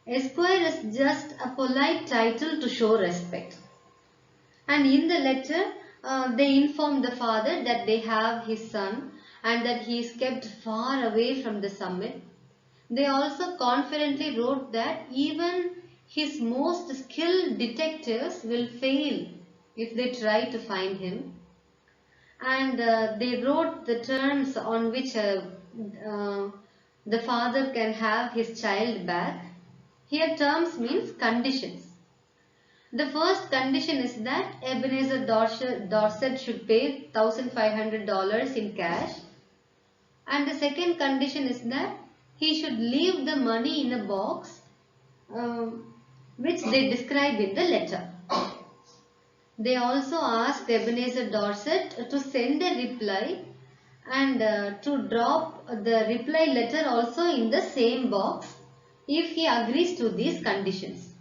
Esquire is just a polite title to show respect. And in the letter, they inform the father that they have his son and that he is kept far away from the summit. They also confidently wrote that even his most skilled detectives will fail if they try to find him. And they wrote the terms on which the father can have his child back. Here terms means conditions. The first condition is that Ebenezer Dorset should pay $1,500 in cash. And the second condition is that he should leave the money in a box which they describe in the letter. They also asked Ebenezer Dorset to send a reply and to drop the reply letter also in the same box if he agrees to these conditions.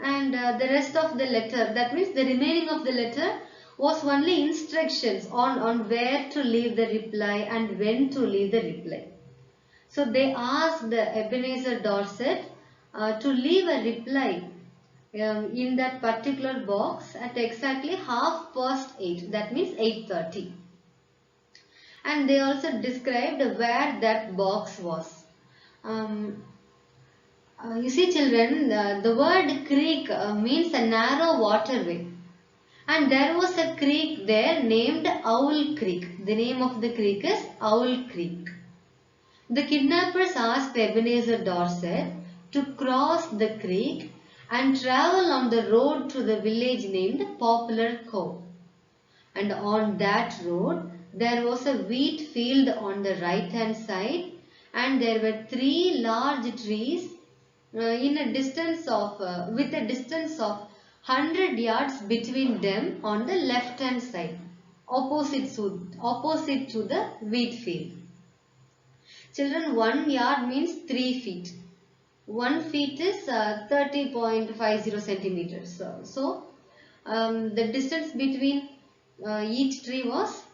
And the rest of the letter, that means the remaining of the letter, was only instructions on where to leave the reply and when to leave the reply. So they asked Ebenezer Dorset to leave a reply in that particular box at exactly 8:30. That means 8:30. And they also described where that box was. Um, you see, children, the word creek means a narrow waterway. And there was a creek there named Owl Creek. The name of the creek is Owl Creek. The kidnappers asked Ebenezer Dorset to cross the creek and travel on the road to the village named Poplar Cove. And on that road, there was a wheat field on the right hand side, and there were three large trees in a distance of with a distance of 100 yards between them on the left hand side, opposite to the wheat field. Children, 1 yard means 3 feet. 1 feet is 30.50 centimeters. The distance between each tree was,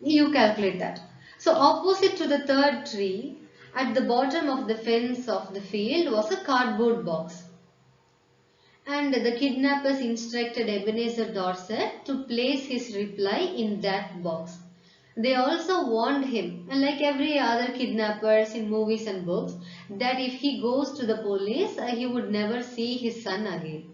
you calculate that. So opposite to the third tree, at the bottom of the fence of the field was a cardboard box. And the kidnappers instructed Ebenezer Dorset to place his reply in that box. They also warned him, like every other kidnappers in movies and books, that if he goes to the police, he would never see his son again.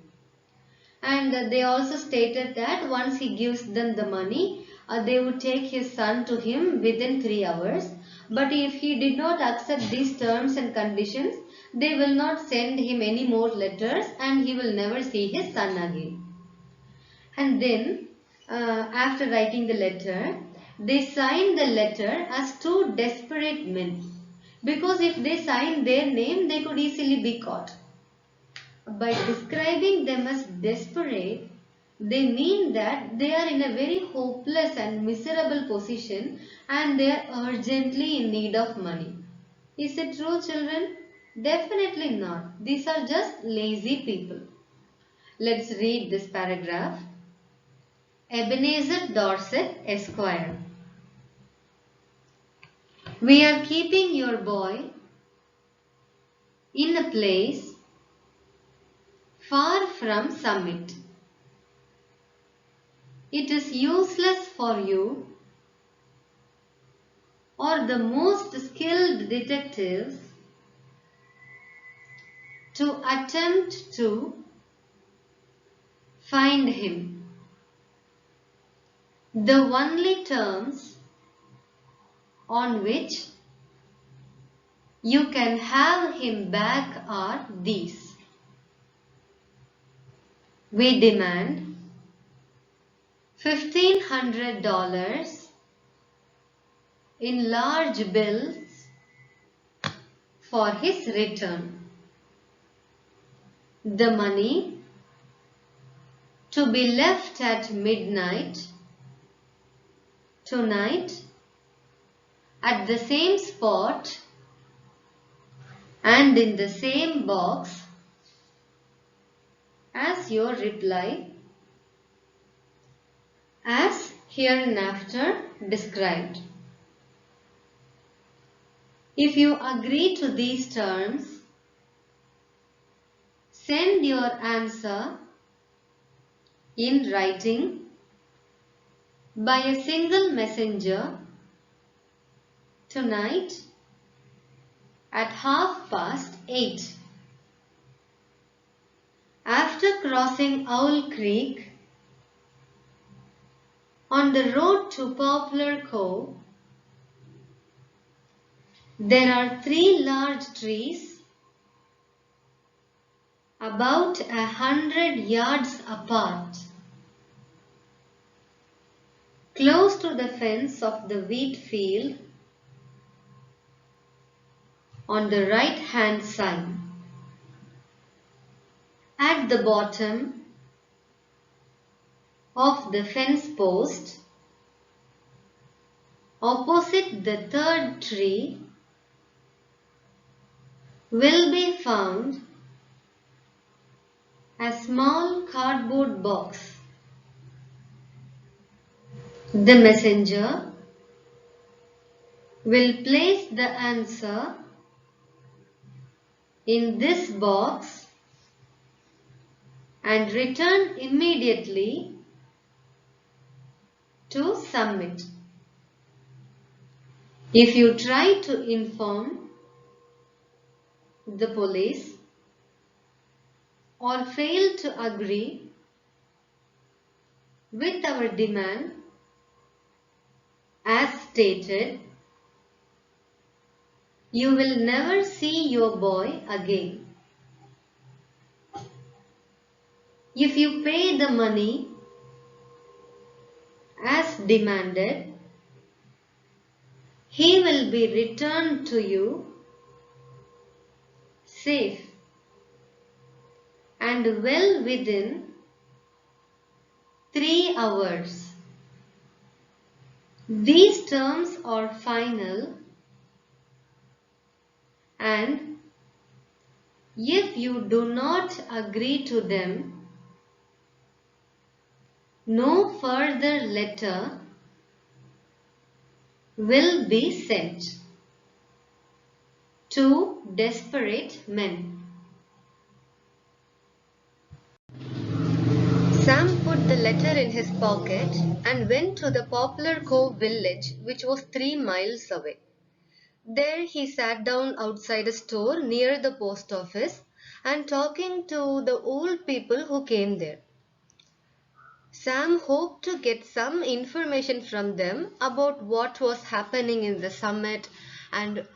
And they also stated that once he gives them the money, they would take his son to him within 3 hours. But if he did not accept these terms and conditions, they will not send him any more letters and he will never see his son again. And then, after writing the letter, they signed the letter as two desperate men. Because if they signed their name, they could easily be caught. By describing them as desperate, they mean that they are in a very hopeless and miserable position and they are urgently in need of money. Is it true, children? Definitely not. These are just lazy people. Let's read this paragraph. Ebenezer Dorset, Esquire. We are keeping your boy in a place far from Summit. It is useless for you or the most skilled detectives to attempt to find him. The only terms on which you can have him back are these. We demand $1,500 in large bills for his return. The money to be left at midnight tonight at the same spot and in the same box as your reply, as hereinafter described. If you agree to these terms, send your answer in writing by a single messenger tonight at 8:30. After crossing Owl Creek on the road to Poplar Cove, there are 3 large trees about 100 yards apart. Close to the fence of the wheat field on the right hand side, at the bottom of the fence post, opposite the third tree, will be found a small cardboard box. The messenger will place the answer in this box and return immediately to submit. If you try to inform the police or fail to agree with our demand as stated, you will never see your boy again. If you pay the money as demanded, he will be returned to you safe and well within 3 hours. These terms are final, and if you do not agree to them, no further letter will be sent. Two desperate men. Sam put the letter in his pocket and went to the Poplar Cove village, which was 3 miles away. There he sat down outside a store near the post office and talking to the old people who came there. Sam hoped to get some information from them about what was happening in the summit, and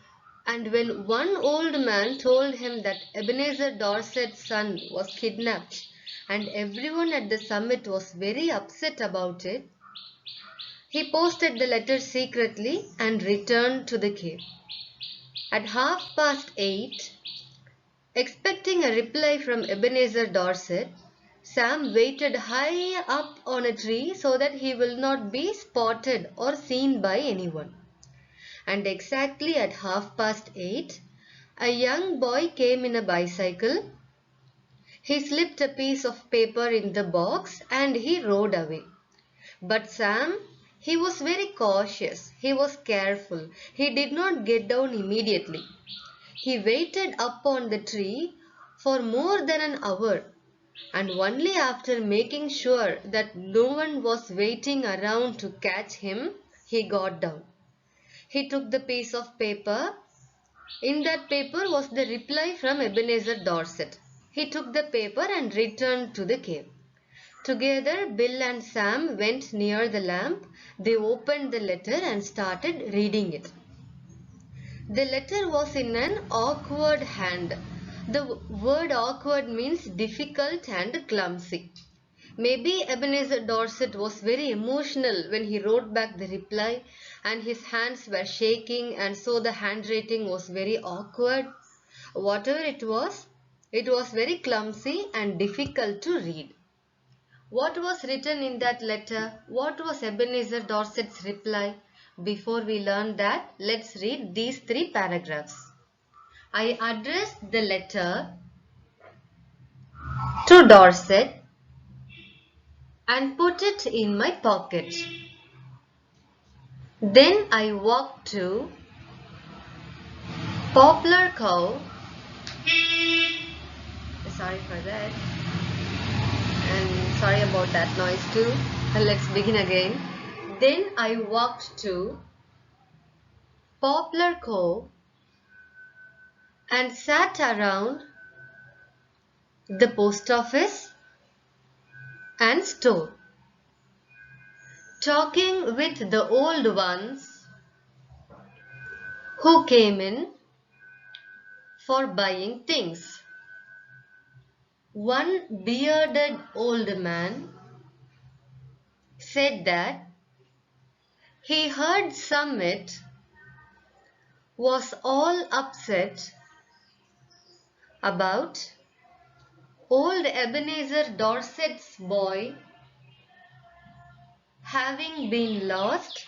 when one old man told him that Ebenezer Dorset's son was kidnapped and everyone at the summit was very upset about it, he posted the letter secretly and returned to the cave. At 8:30, expecting a reply from Ebenezer Dorset, Sam waited high up on a tree so that he will not be spotted or seen by anyone. And exactly at 8:30, a young boy came in a bicycle. He slipped a piece of paper in the box and he rode away. But Sam, he was very cautious. He was careful. He did not get down immediately. He waited up on the tree for more than an hour, and only after making sure that no one was waiting around to catch him, he got down. He took the piece of paper. In that paper was the reply from Ebenezer Dorset. He took the paper and returned to the cave. Together, Bill and Sam went near the lamp. They opened the letter and started reading it. The letter was in an awkward hand. The word awkward means difficult and clumsy. Maybe Ebenezer Dorset was very emotional when he wrote back the reply, and his hands were shaking, and so the handwriting was very awkward. Whatever it was very clumsy and difficult to read. What was written in that letter? What was Ebenezer Dorset's reply? Before we learn that, let's read these 3 paragraphs. I addressed the letter to Dorset and put it in my pocket. Then I walked to Poplar Cove. Sorry for that. And sorry about that noise too. Let's begin again. Then I walked to Poplar Cove and sat around the post office and store, talking with the old ones who came in for buying things. One bearded old man said that He heard Summit was all upset about old Ebenezer Dorset's boy having been lost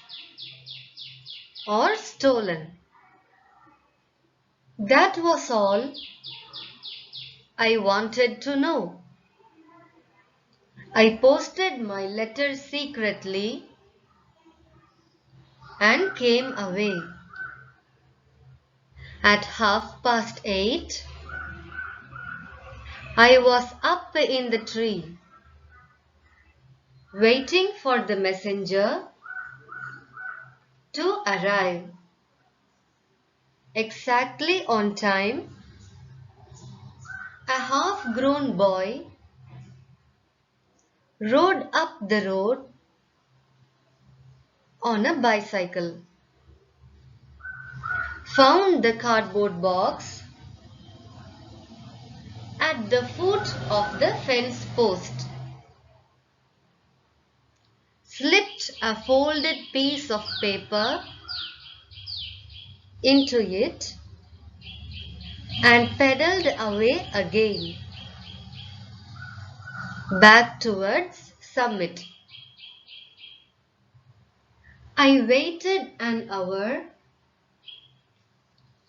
or stolen. That was all I wanted to know. I posted my letter secretly and came away. At 8:30, I was up in the tree, waiting for the messenger to arrive. Exactly on time, a half-grown boy rode up the road on a bicycle, found the cardboard box at the foot of the fence post, slipped a folded piece of paper into it and pedaled away again, back towards Summit. I waited an hour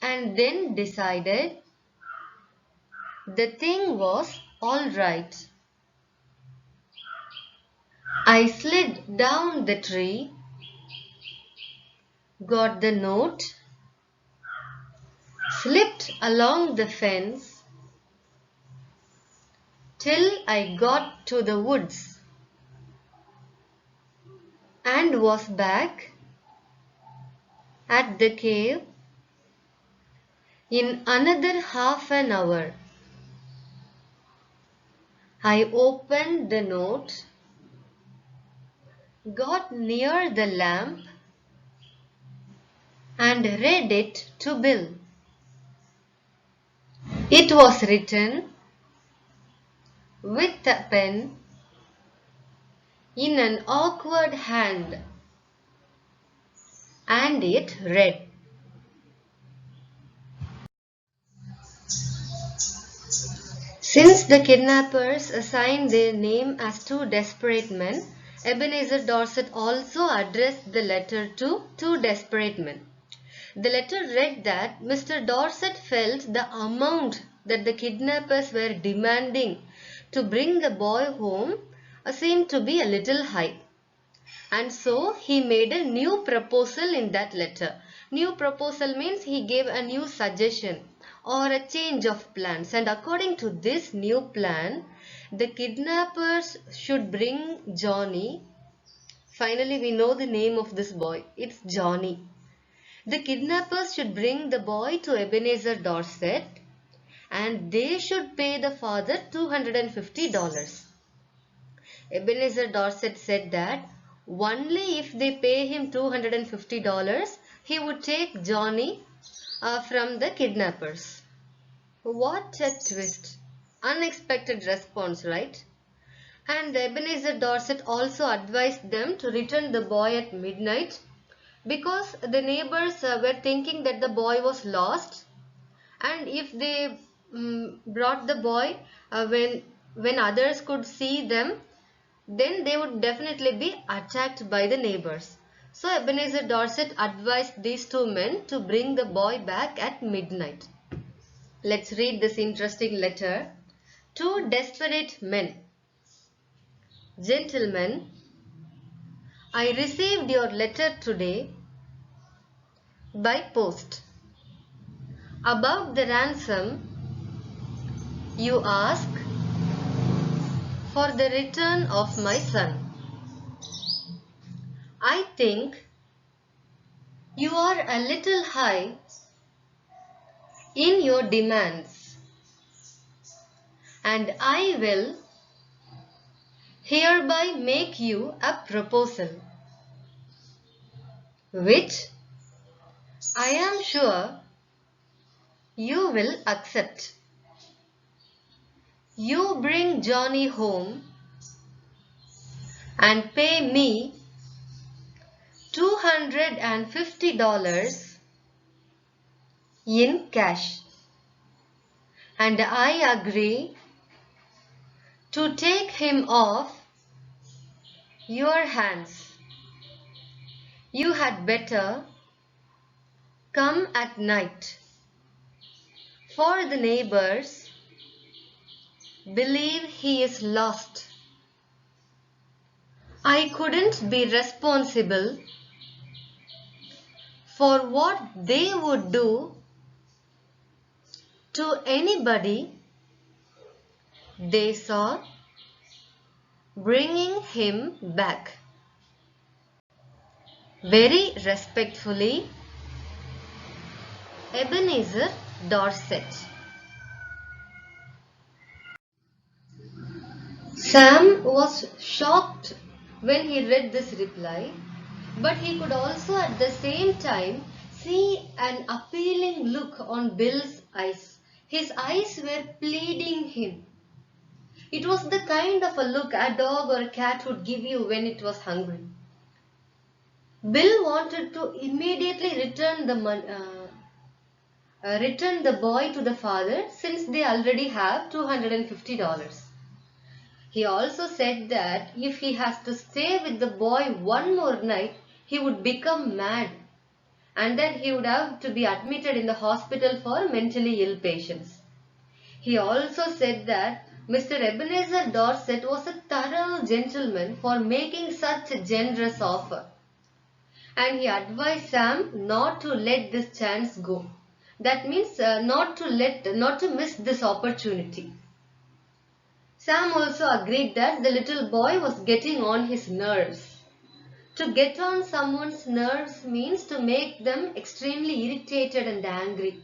and then decided the thing was all right. I slid down the tree, got the note, slipped along the fence till I got to the woods and was back at the cave in another half an hour. I opened the note, got near the lamp and read it to Bill. It was written with a pen in an awkward hand, and it read, "Since the kidnappers assigned their name as two desperate men, Ebenezer Dorset also addressed the letter to two desperate men. The letter read that Mr. Dorset felt the amount that the kidnappers were demanding to bring the boy home seemed to be a little high. And so he made a new proposal in that letter. New proposal means he gave a new suggestion or a change of plans. And according to this new plan, the kidnappers should bring Johnny. Finally, we know the name of this boy. It's Johnny. The kidnappers should bring the boy to Ebenezer Dorset and they should pay the father $250. Ebenezer Dorset said that only if they pay him $250, he would take Johnny from the kidnappers. What a twist! Unexpected response, right? And Ebenezer Dorset also advised them to return the boy at midnight because the neighbors were thinking that the boy was lost, and if they brought the boy when others could see them, then they would definitely be attacked by the neighbors. So Ebenezer Dorset advised these two men to bring the boy back at midnight. Let's read this interesting letter. Two desperate men. Gentlemen, I received your letter today by post. About the ransom you ask for the return of my son. I think you are a little high in your demands, and I will hereby make you a proposal, which I am sure you will accept. You bring Johnny home and pay me $250 in cash, and I agree to take him off your hands. You had better come at night, for the neighbors believe he is lost. I couldn't be responsible for what they would do to anybody they saw bringing him back. Very respectfully, Ebenezer Dorset. Sam was shocked when he read this reply, but he could also at the same time see an appealing look on Bill's eyes. His eyes were pleading him. It was the kind of a look a dog or a cat would give you when it was hungry. Bill wanted to immediately return the boy to the father, since they already have $250. He also said that if he has to stay with the boy one more night, he would become mad, and that he would have to be admitted in the hospital for mentally ill patients. He also said that Mr. Ebenezer Dorset was a thorough gentleman for making such a generous offer, and he advised Sam not to let this chance go. That means not to miss this opportunity. Sam also agreed that the little boy was getting on his nerves. To get on someone's nerves means to make them extremely irritated and angry.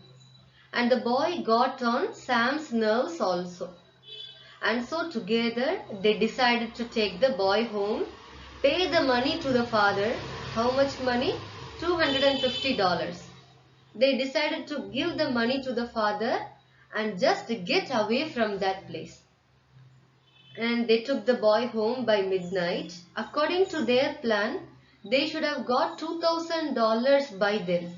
And the boy got on Sam's nerves also. And so together they decided to take the boy home, pay the money to the father. How much money? $250. They decided to give the money to the father and just get away from that place. And they took the boy home by midnight. According to their plan, they should have got $2,000 by then.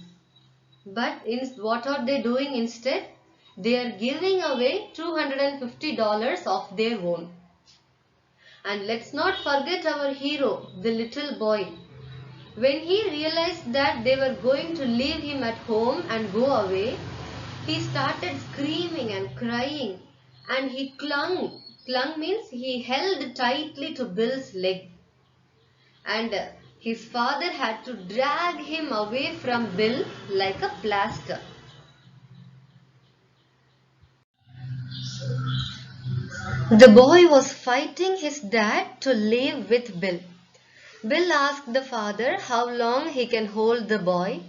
But what are they doing instead? They are giving away $250 of their own. And let's not forget our hero, the little boy. When he realized that they were going to leave him at home and go away, he started screaming and crying, and he clung. Clung means he held tightly to Bill's leg. And his father had to drag him away from Bill like a plaster. The boy was fighting his dad to leave with Bill. Bill asked the father how long he can hold the boy.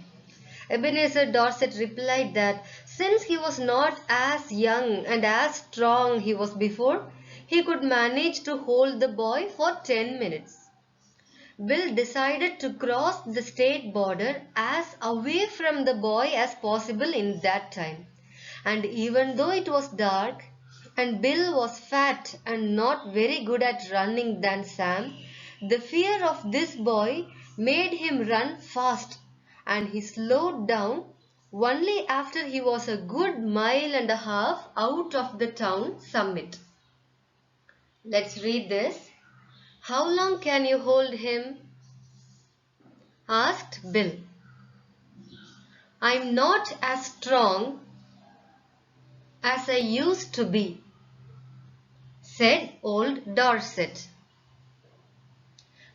Ebenezer Dorset replied that since he was not as young and as strong he was before, he could manage to hold the boy for 10 minutes. Bill decided to cross the state border as away from the boy as possible in that time. And even though it was dark and Bill was fat and not very good at running than Sam, the fear of this boy made him run fast, and he slowed down only after he was a good mile and a half out of the town summit. Let's read this. How long can you hold him? Asked Bill. I'm not as strong as I used to be, said old Dorset.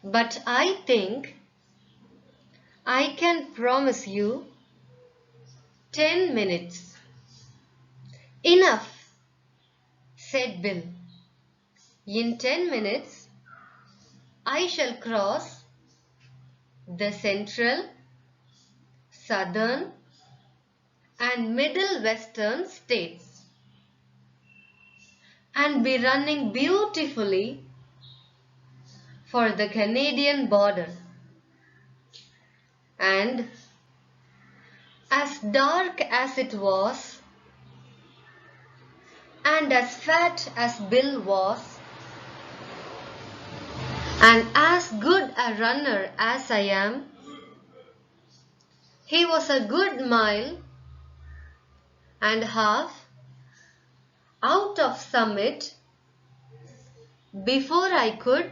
But I think I can promise you 10 minutes. Enough, said Bill. In 10 minutes, I shall cross the central, southern, and middle western states and be running beautifully for the Canadian border. And as dark as it was, and as fat as Bill was, and as good a runner as I am, He was a good mile and half out of summit before I could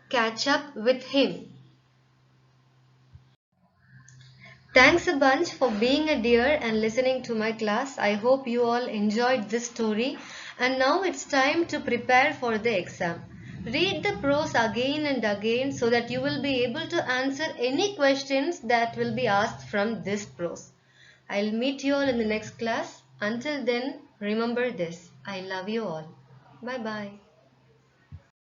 catch up with him. Thanks a bunch for being a dear and listening to my class. I hope you all enjoyed this story, and now it's time to prepare for the exam. Read the prose again and again so that you will be able to answer any questions that will be asked from this prose. I'll meet you all in the next class. Until then, remember this. I love you all. Bye bye.